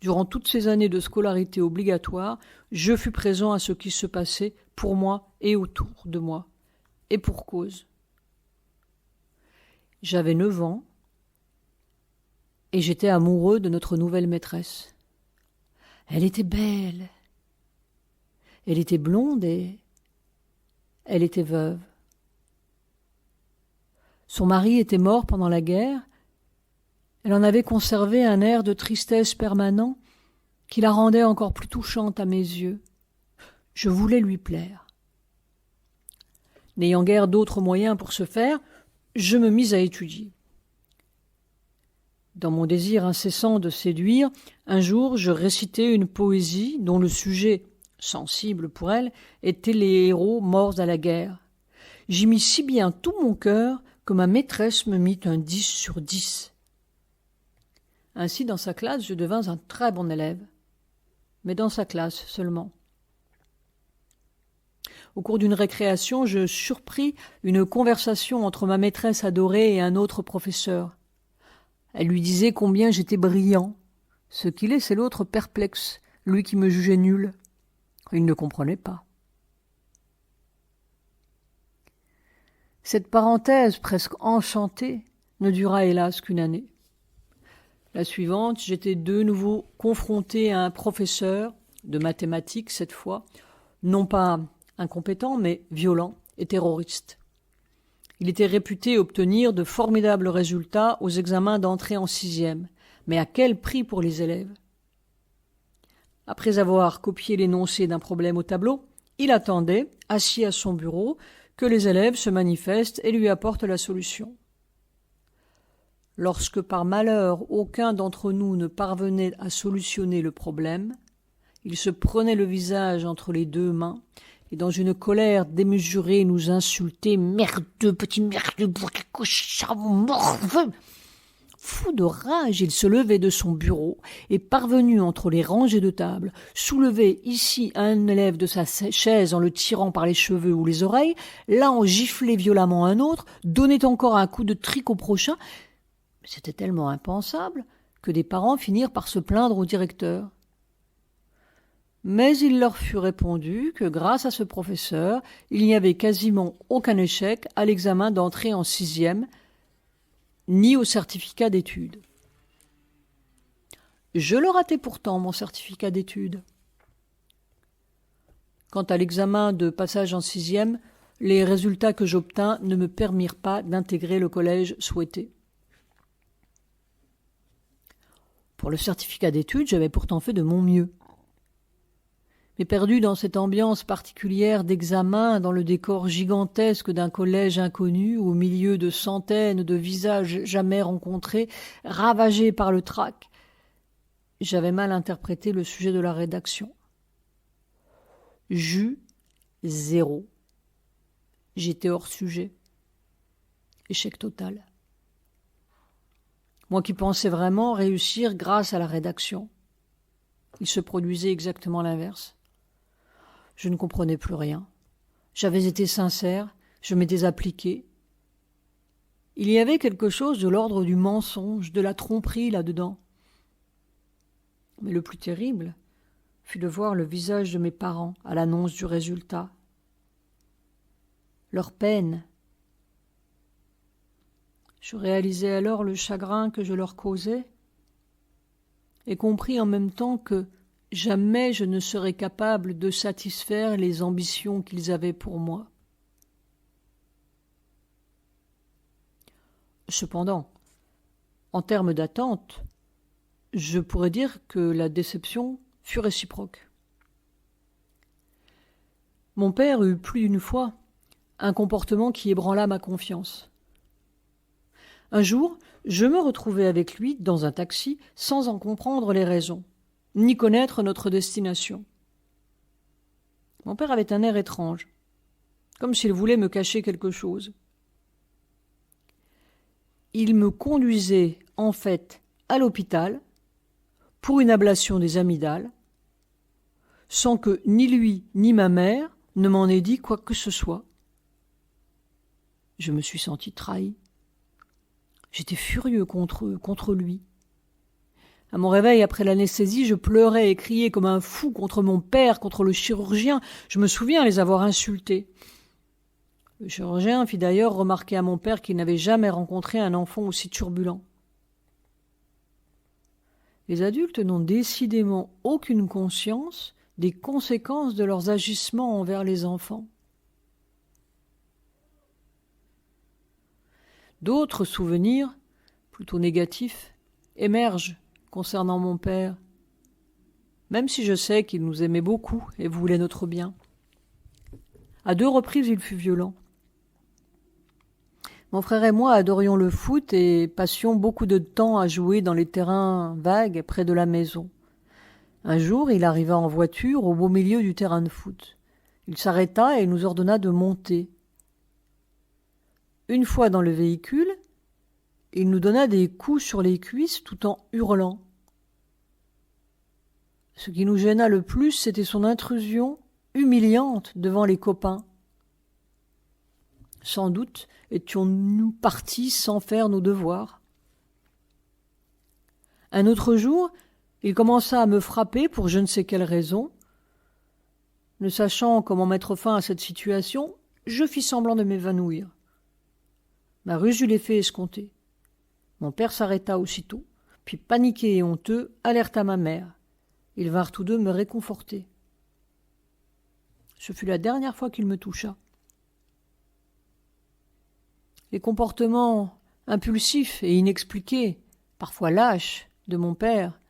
durant toutes ces années de scolarité obligatoire, je fus présent à ce qui se passait pour moi et autour de moi. Et pour cause. J'avais 9 ans et j'étais amoureux de notre nouvelle maîtresse. Elle était belle. Elle était blonde et elle était veuve. Son mari était mort pendant la guerre. Elle en avait conservé un air de tristesse permanent qui la rendait encore plus touchante à mes yeux. Je voulais lui plaire. N'ayant guère d'autres moyens pour ce faire, je me mis à étudier. Dans mon désir incessant de séduire, un jour je récitai une poésie dont le sujet, sensible pour elle, était les héros morts à la guerre. J'y mis si bien tout mon cœur que ma maîtresse me mit un 10 sur 10. Ainsi, dans sa classe, je devins un très bon élève, mais dans sa classe seulement. Au cours d'une récréation, je surpris une conversation entre ma maîtresse adorée et un autre professeur. Elle lui disait combien j'étais brillant. Ce qu'il est, c'est l'autre perplexe, lui qui me jugeait nul. Il ne comprenait pas. Cette parenthèse presque enchantée ne dura hélas qu'une année. La suivante, j'étais de nouveau confronté à un professeur, de mathématiques cette fois, non pas incompétent, mais violent et terroriste. Il était réputé obtenir de formidables résultats aux examens d'entrée en 6e, mais à quel prix pour les élèves? Après avoir copié l'énoncé d'un problème au tableau, il attendait, assis à son bureau, que les élèves se manifestent et lui apportent la solution. Lorsque par malheur aucun d'entre nous ne parvenait à solutionner le problème, il se prenait le visage entre les deux mains et dans une colère démesurée nous insultait « Merdeux, petit merdeux, cochon, morveux !» Fou de rage, il se levait de son bureau et, parvenu entre les rangées de tables, soulevait ici un élève de sa chaise en le tirant par les cheveux ou les oreilles, là en giflait violemment un autre, donnait encore un coup de trique au prochain. C'était tellement impensable que des parents finirent par se plaindre au directeur. Mais il leur fut répondu que grâce à ce professeur, il n'y avait quasiment aucun échec à l'examen d'entrée en 6e, ni au certificat d'études. Je le ratais pourtant, mon certificat d'études. Quant à l'examen de passage en 6e, les résultats que j'obtins ne me permirent pas d'intégrer le collège souhaité. Pour le certificat d'études, j'avais pourtant fait de mon mieux. Mais perdu dans cette ambiance particulière d'examen, dans le décor gigantesque d'un collège inconnu, au milieu de centaines de visages jamais rencontrés, ravagés par le trac, j'avais mal interprété le sujet de la rédaction. J'eus 0. J'étais hors sujet. Échec total. Moi qui pensais vraiment réussir grâce à la rédaction. Il se produisait exactement l'inverse. Je ne comprenais plus rien. J'avais été sincère, je m'étais appliqué. Il y avait quelque chose de l'ordre du mensonge, de la tromperie là-dedans. Mais le plus terrible fut de voir le visage de mes parents à l'annonce du résultat. Leur peine. Je réalisai alors le chagrin que je leur causais et compris en même temps que jamais je ne serais capable de satisfaire les ambitions qu'ils avaient pour moi. Cependant, en termes d'attente, je pourrais dire que la déception fut réciproque. Mon père eut plus d'une fois un comportement qui ébranla ma confiance. Un jour, je me retrouvai avec lui dans un taxi sans en comprendre les raisons, ni connaître notre destination. Mon père avait un air étrange, comme s'il voulait me cacher quelque chose. Il me conduisait en fait à l'hôpital pour une ablation des amygdales, sans que ni lui ni ma mère ne m'en aient dit quoi que ce soit. Je me suis senti trahi. J'étais furieux contre lui. À mon réveil, après l'anesthésie, je pleurais et criais comme un fou contre mon père, contre le chirurgien. Je me souviens les avoir insultés. Le chirurgien fit d'ailleurs remarquer à mon père qu'il n'avait jamais rencontré un enfant aussi turbulent. Les adultes n'ont décidément aucune conscience des conséquences de leurs agissements envers les enfants. D'autres souvenirs, plutôt négatifs, émergent concernant mon père, même si je sais qu'il nous aimait beaucoup et voulait notre bien. À 2 reprises, il fut violent. Mon frère et moi adorions le foot et passions beaucoup de temps à jouer dans les terrains vagues près de la maison. Un jour, il arriva en voiture au beau milieu du terrain de foot. Il s'arrêta et nous ordonna de monter. Une fois dans le véhicule, il nous donna des coups sur les cuisses tout en hurlant. Ce qui nous gêna le plus, c'était son intrusion humiliante devant les copains. Sans doute étions-nous partis sans faire nos devoirs. Un autre jour, il commença à me frapper pour je ne sais quelle raison. Ne sachant comment mettre fin à cette situation, je fis semblant de m'évanouir. Ma ruse eut l'effet escompté. Mon père s'arrêta aussitôt, puis paniqué et honteux, alerta ma mère. Ils vinrent tous deux me réconforter. Ce fut la dernière fois qu'il me toucha. Les comportements impulsifs et inexpliqués, parfois lâches, de mon père,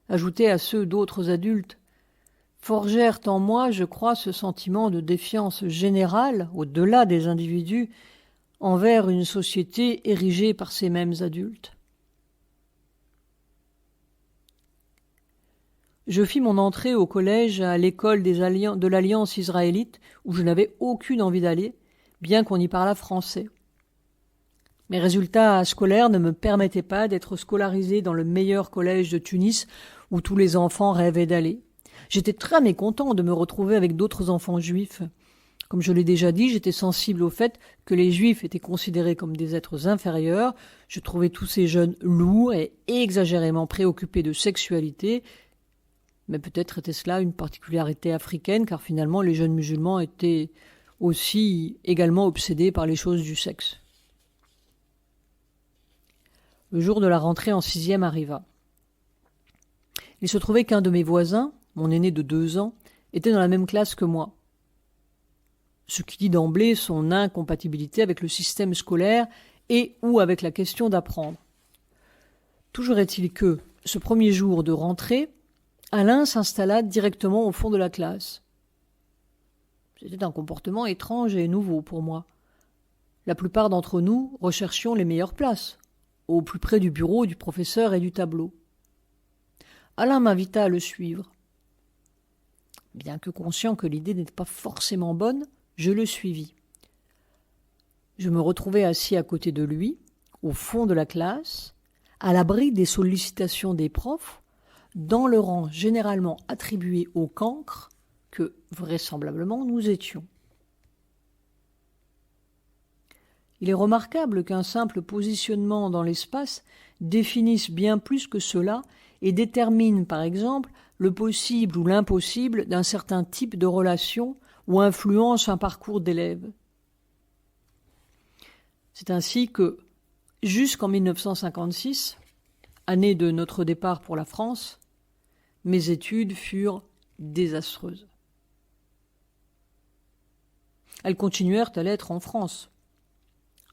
ajoutés à ceux d'autres adultes, forgèrent en moi, je crois, ce sentiment de défiance générale, au-delà des individus, envers une société érigée par ces mêmes adultes. Je fis mon entrée au collège à l'école de l'Alliance israélite, où je n'avais aucune envie d'aller, bien qu'on y parlât français. Mes résultats scolaires ne me permettaient pas d'être scolarisé dans le meilleur collège de Tunis, où tous les enfants rêvaient d'aller. J'étais très mécontent de me retrouver avec d'autres enfants juifs. Comme je l'ai déjà dit, j'étais sensible au fait que les juifs étaient considérés comme des êtres inférieurs. Je trouvais tous ces jeunes lourds et exagérément préoccupés de sexualité. Mais peut-être était-ce là une particularité africaine, car finalement les jeunes musulmans étaient aussi également obsédés par les choses du sexe. Le jour de la rentrée en 6e arriva. Il se trouvait qu'un de mes voisins, mon aîné de 2 ans, était dans la même classe que moi. Ce qui dit d'emblée son incompatibilité avec le système scolaire et ou avec la question d'apprendre. Toujours est-il que, ce premier jour de rentrée, Alain s'installa directement au fond de la classe. C'était un comportement étrange et nouveau pour moi. La plupart d'entre nous recherchions les meilleures places, au plus près du bureau du professeur et du tableau. Alain m'invita à le suivre. Bien que conscient que l'idée n'était pas forcément bonne, je le suivis. Je me retrouvai assis à côté de lui, au fond de la classe, à l'abri des sollicitations des profs, dans le rang généralement attribué aux cancres que, vraisemblablement, nous étions. Il est remarquable qu'un simple positionnement dans l'espace définisse bien plus que cela et détermine, par exemple, le possible ou l'impossible d'un certain type de relation ou influence un parcours d'élève. C'est ainsi que, jusqu'en 1956, année de notre départ pour la France, mes études furent désastreuses. Elles continuèrent à l'être en France.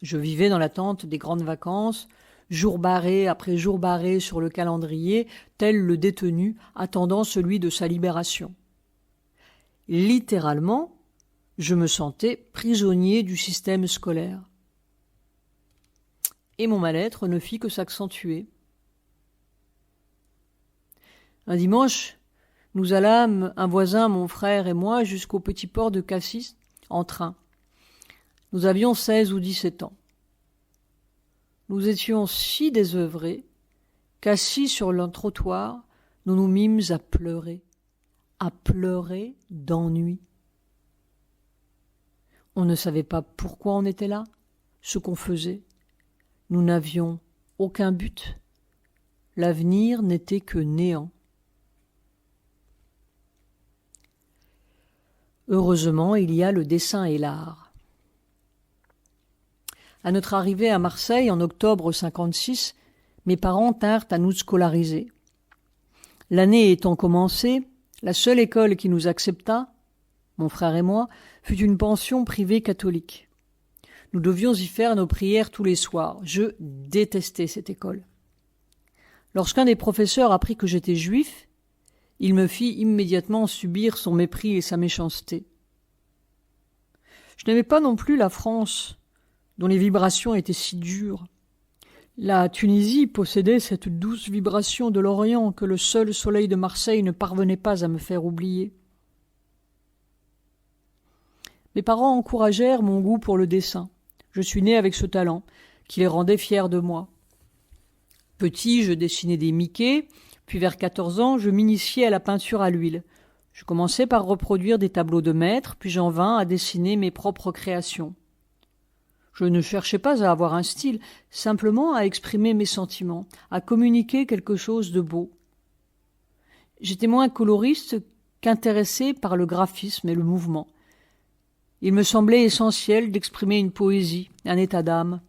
Je vivais dans l'attente des grandes vacances, jour barré après jour barré sur le calendrier, tel le détenu attendant celui de sa libération. Littéralement, je me sentais prisonnier du système scolaire. Et mon mal-être ne fit que s'accentuer. Un dimanche, nous allâmes, un voisin, mon frère et moi, jusqu'au petit port de Cassis, en train. Nous avions 16 ou 17 ans. Nous étions si désœuvrés qu'assis sur le trottoir, nous nous mîmes à pleurer d'ennui. On ne savait pas pourquoi on était là, ce qu'on faisait. Nous n'avions aucun but. L'avenir n'était que néant. Heureusement, il y a le dessin et l'art. À notre arrivée à Marseille en octobre 56, mes parents tinrent à nous scolariser. L'année étant commencée, la seule école qui nous accepta, mon frère et moi, fut une pension privée catholique. Nous devions y faire nos prières tous les soirs. Je détestais cette école. Lorsqu'un des professeurs apprit que j'étais juif, il me fit immédiatement subir son mépris et sa méchanceté. Je n'aimais pas non plus la France, dont les vibrations étaient si dures. La Tunisie possédait cette douce vibration de l'Orient que le seul soleil de Marseille ne parvenait pas à me faire oublier. Mes parents encouragèrent mon goût pour le dessin. Je suis né avec ce talent, qui les rendait fiers de moi. Petit, je dessinais des Mickey, puis vers 14 ans, je m'initiai à la peinture à l'huile. Je commençai par reproduire des tableaux de maître, puis j'en vins à dessiner mes propres créations. Je ne cherchais pas à avoir un style, simplement à exprimer mes sentiments, à communiquer quelque chose de beau. J'étais moins coloriste qu'intéressé par le graphisme et le mouvement. Il me semblait essentiel d'exprimer une poésie, un état d'âme.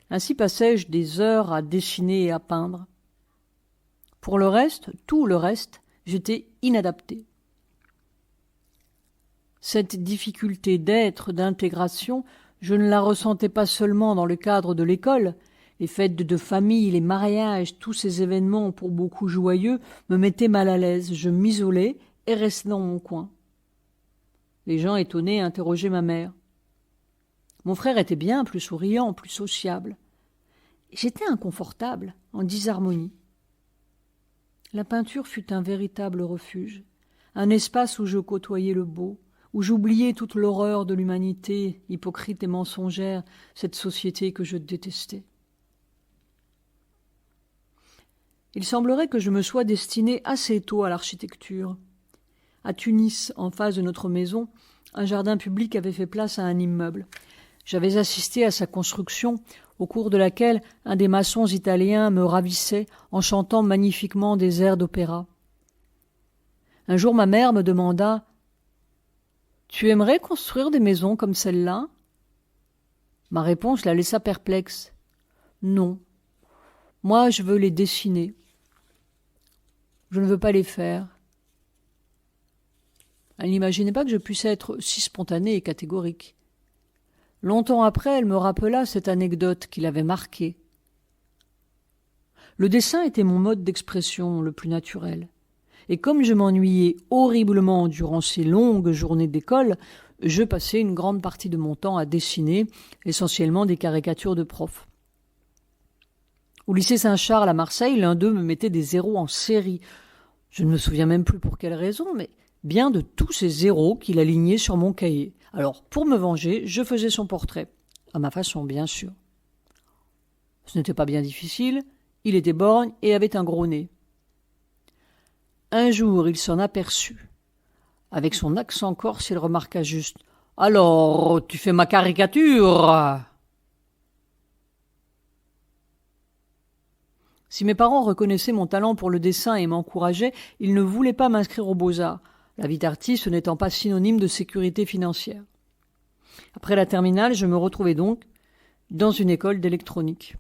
Ainsi passai-je des heures à dessiner et à peindre. Pour le reste, tout le reste, j'étais inadapté. Cette difficulté d'être, d'intégration, je ne la ressentais pas seulement dans le cadre de l'école, Les fêtes de famille, les mariages, tous ces événements pour beaucoup joyeux me mettaient mal à l'aise. Je m'isolais et restais dans mon coin. Les gens étonnés interrogeaient ma mère. Mon frère était bien plus souriant, plus sociable. J'étais inconfortable, en disharmonie. La peinture fut un véritable refuge, un espace où je côtoyais le beau, où j'oubliais toute l'horreur de l'humanité, hypocrite et mensongère, cette société que je détestais. Il semblerait que je me sois destiné assez tôt à l'architecture. À Tunis, en face de notre maison, un jardin public avait fait place à un immeuble. J'avais assisté à sa construction, au cours de laquelle un des maçons italiens me ravissait en chantant magnifiquement des airs d'opéra. Un jour, ma mère me demanda « Tu aimerais construire des maisons comme celle-là » Ma réponse la laissa perplexe. « Non, moi je veux les dessiner. Je ne veux pas les faire. » Elle n'imaginait pas que je puisse être si spontanée et catégorique. Longtemps après, elle me rappela cette anecdote qui l'avait marquée. Le dessin était mon mode d'expression le plus naturel. Et comme je m'ennuyais horriblement durant ces longues journées d'école, je passais une grande partie de mon temps à dessiner, essentiellement des caricatures de profs. Au lycée Saint-Charles à Marseille, l'un d'eux me mettait des zéros en série. Je ne me souviens même plus pour quelle raison, mais bien de tous ces zéros qu'il alignait sur mon cahier. Alors, pour me venger, je faisais son portrait, à ma façon, bien sûr. Ce n'était pas bien difficile, il était borgne et avait un gros nez. Un jour, il s'en aperçut. Avec son accent corse, il remarqua juste « Alors, tu fais ma caricature ?» Si mes parents reconnaissaient mon talent pour le dessin et m'encourageaient, ils ne voulaient pas m'inscrire aux beaux-arts, la vie d'artiste n'étant pas synonyme de sécurité financière. Après la terminale, je me retrouvais donc dans une école d'électronique.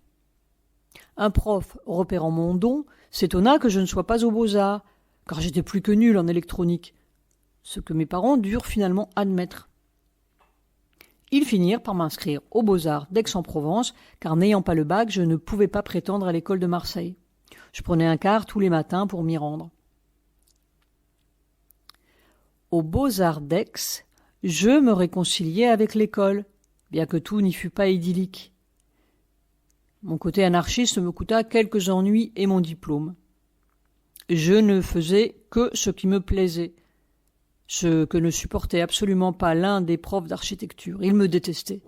Un prof, repérant mon don, s'étonna que je ne sois pas aux beaux-arts, car j'étais plus que nul en électronique, ce que mes parents durent finalement admettre. Ils finirent par m'inscrire aux Beaux-Arts d'Aix-en-Provence, car n'ayant pas le bac, je ne pouvais pas prétendre à l'école de Marseille. Je prenais un car tous les matins pour m'y rendre. Aux Beaux-Arts d'Aix, je me réconciliai avec l'école, bien que tout n'y fût pas idyllique. Mon côté anarchiste me coûta quelques ennuis et mon diplôme. Je ne faisais que ce qui me plaisait, ce que ne supportait absolument pas l'un des profs d'architecture. Il me détestait.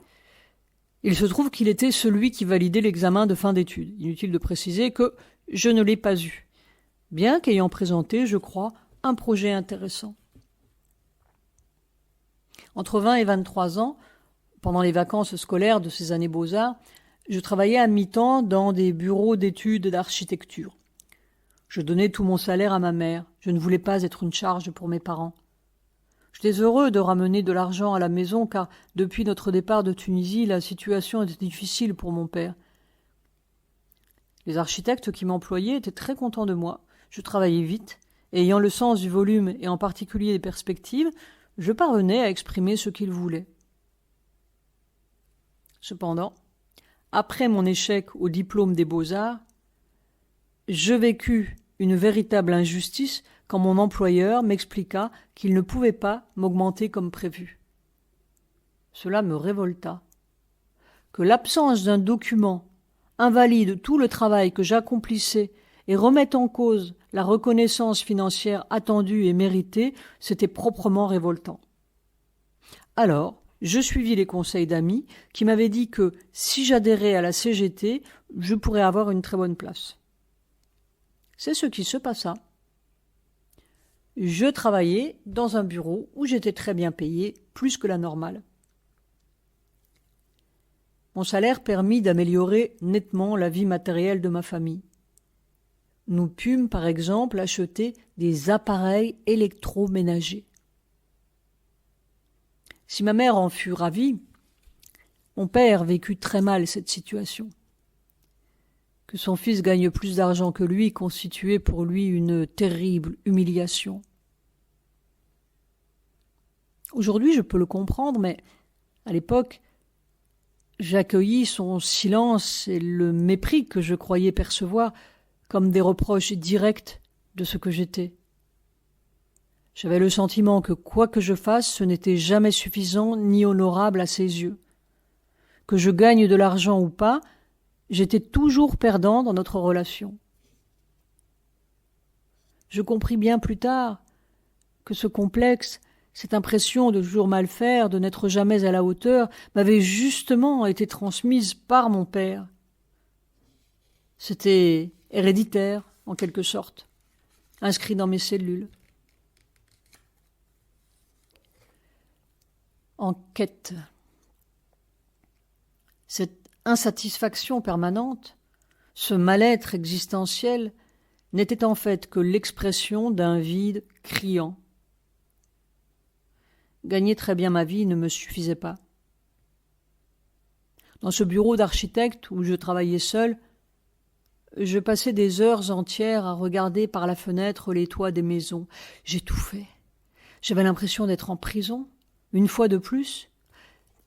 Il se trouve qu'il était celui qui validait l'examen de fin d'études. Inutile de préciser que je ne l'ai pas eu, bien qu'ayant présenté, je crois, un projet intéressant. Entre 20 et 23 ans, pendant les vacances scolaires de ces années Beaux-Arts, je travaillais à mi-temps dans des bureaux d'études d'architecture. Je donnais tout mon salaire à ma mère. Je ne voulais pas être une charge pour mes parents. J'étais heureux de ramener de l'argent à la maison car depuis notre départ de Tunisie, la situation était difficile pour mon père. Les architectes qui m'employaient étaient très contents de moi. Je travaillais vite, et ayant le sens du volume et en particulier des perspectives, je parvenais à exprimer ce qu'ils voulaient. Cependant, après mon échec au diplôme des Beaux-Arts, je vécus une véritable injustice quand mon employeur m'expliqua qu'il ne pouvait pas m'augmenter comme prévu. Cela me révolta. Que l'absence d'un document invalide tout le travail que j'accomplissais et remette en cause la reconnaissance financière attendue et méritée, c'était proprement révoltant. Alors, je suivis les conseils d'amis qui m'avaient dit que si j'adhérais à la CGT, je pourrais avoir une très bonne place. C'est ce qui se passa. Je travaillais dans un bureau où j'étais très bien payé, plus que la normale. Mon salaire permit d'améliorer nettement la vie matérielle de ma famille. Nous pûmes, par exemple, acheter des appareils électroménagers. Si ma mère en fut ravie, mon père vécut très mal cette situation. Que son fils gagne plus d'argent que lui constituait pour lui une terrible humiliation. Aujourd'hui, je peux le comprendre, mais à l'époque, J'accueillis son silence et le mépris que je croyais percevoir comme des reproches directs de ce que j'étais. J'avais le sentiment que quoi que je fasse, ce n'était jamais suffisant ni honorable à ses yeux. Que je gagne de l'argent ou pas, j'étais toujours perdant dans notre relation. Je compris bien plus tard que ce complexe, cette impression de toujours mal faire, de n'être jamais à la hauteur, m'avait justement été transmise par mon père. C'était héréditaire, en quelque sorte, inscrit dans mes cellules. En quête. Cette insatisfaction permanente, ce mal-être existentiel, n'était en fait que l'expression d'un vide criant. Gagner très bien ma vie ne me suffisait pas. Dans ce bureau d'architecte où je travaillais seul, je passais des heures entières à regarder par la fenêtre les toits des maisons. J'étouffais. J'avais l'impression d'être en prison. Une fois de plus,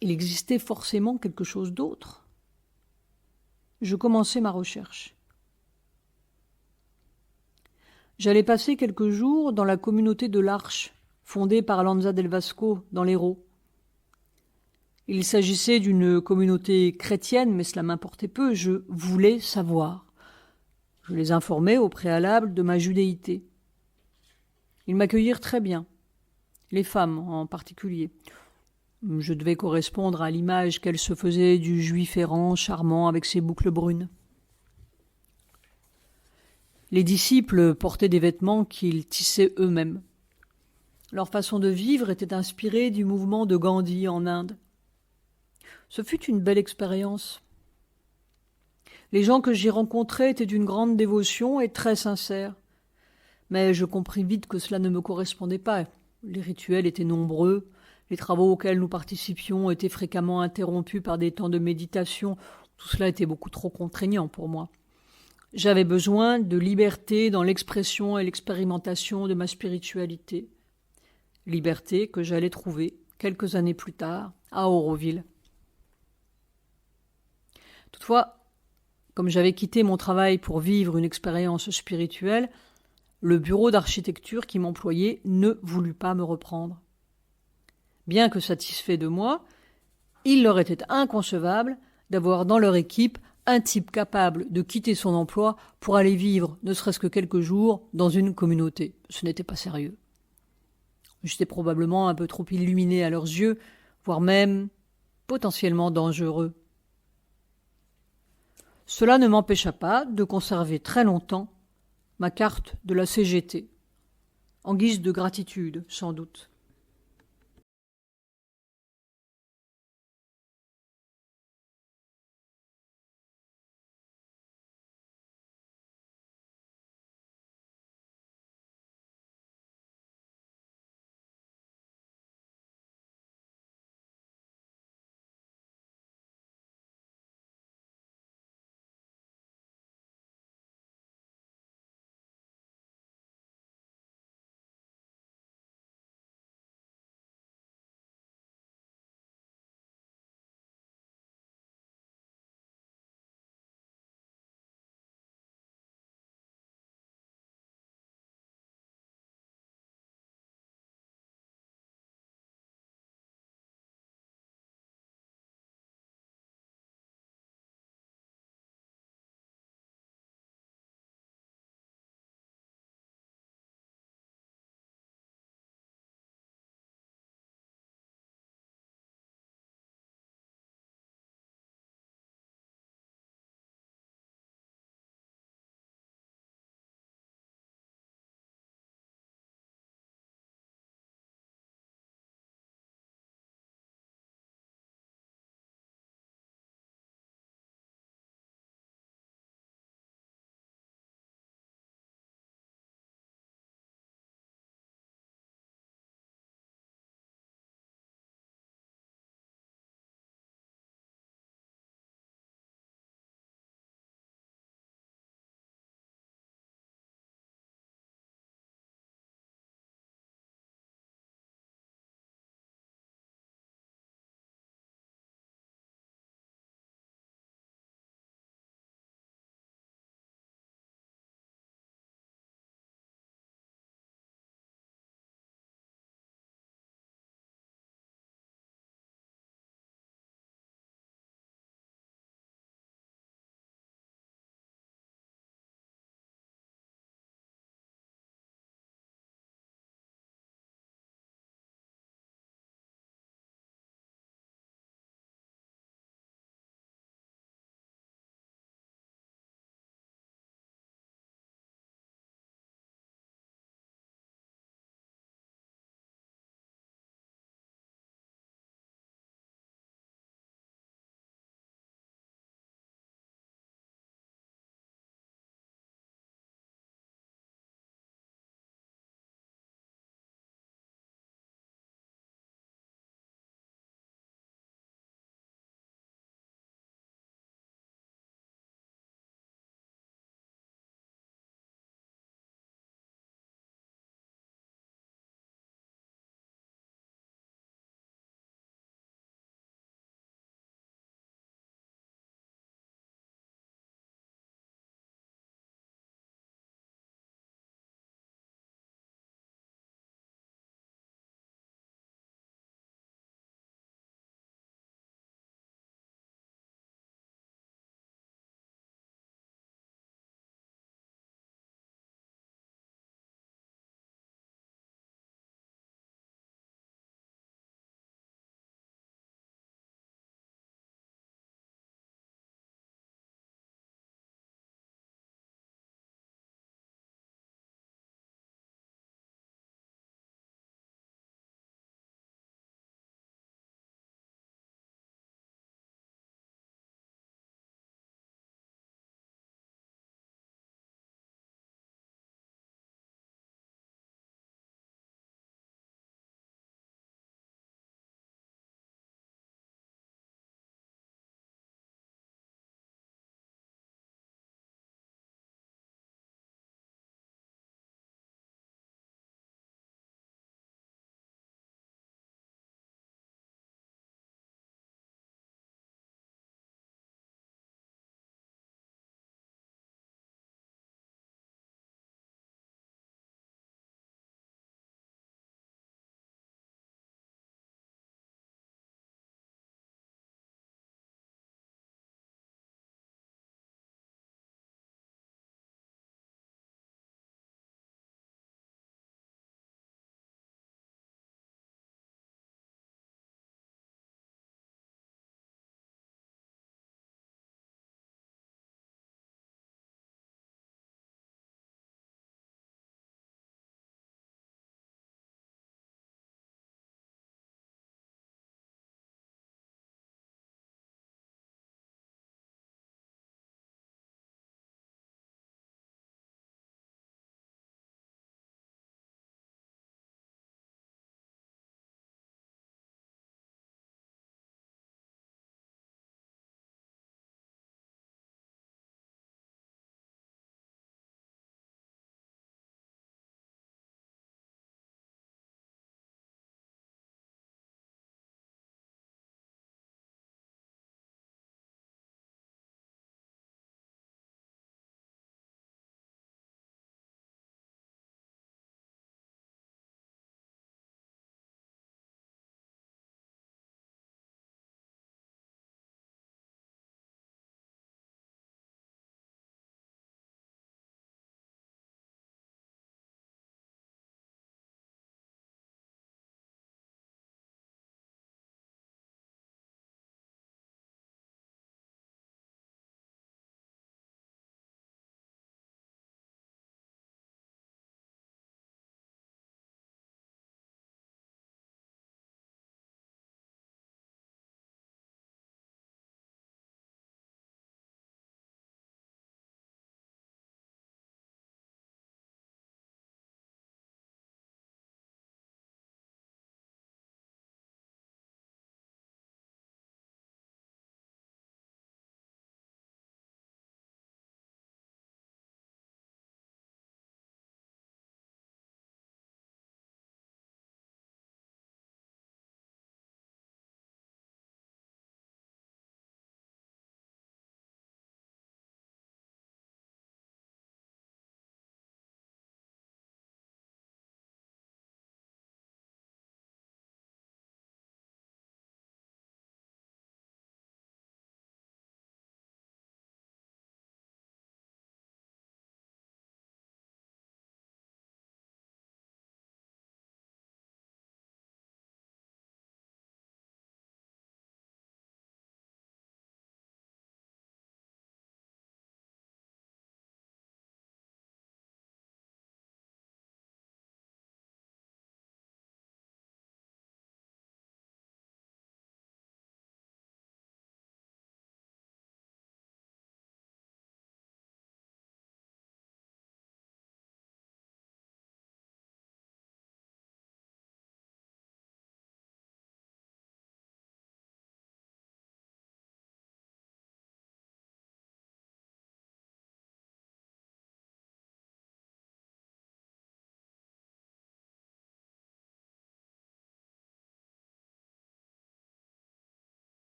il existait forcément quelque chose d'autre. Je commençais ma recherche. J'allais passer quelques jours dans la communauté de l'Arche, fondée par Lanza del Vasco dans l'Hérault. Il s'agissait d'une communauté chrétienne, mais cela m'importait peu, je voulais savoir. Je les informais au préalable de ma judéité. Ils m'accueillirent très bien, les femmes en particulier. Je devais correspondre à l'image qu'elles se faisaient du juif errant, charmant, avec ses boucles brunes. Les disciples portaient des vêtements qu'ils tissaient eux-mêmes. Leur façon de vivre était inspirée du mouvement de Gandhi en Inde. Ce fut une belle expérience. Les gens que j'y rencontrais étaient d'une grande dévotion et très sincères. Mais je compris vite que cela ne me correspondait pas. Les rituels étaient nombreux, les travaux auxquels nous participions étaient fréquemment interrompus par des temps de méditation. Tout cela était beaucoup trop contraignant pour moi. J'avais besoin de liberté dans l'expression et l'expérimentation de ma spiritualité. Liberté que j'allais trouver quelques années plus tard à Auroville. Toutefois, comme j'avais quitté mon travail pour vivre une expérience spirituelle, le bureau d'architecture qui m'employait ne voulut pas me reprendre. Bien que satisfait de moi, il leur était inconcevable d'avoir dans leur équipe un type capable de quitter son emploi pour aller vivre, ne serait-ce que quelques jours, dans une communauté. Ce n'était pas sérieux. J'étais probablement un peu trop illuminé à leurs yeux, voire même potentiellement dangereux. Cela ne m'empêcha pas de conserver très longtemps ma carte de la CGT, en guise de gratitude, sans doute.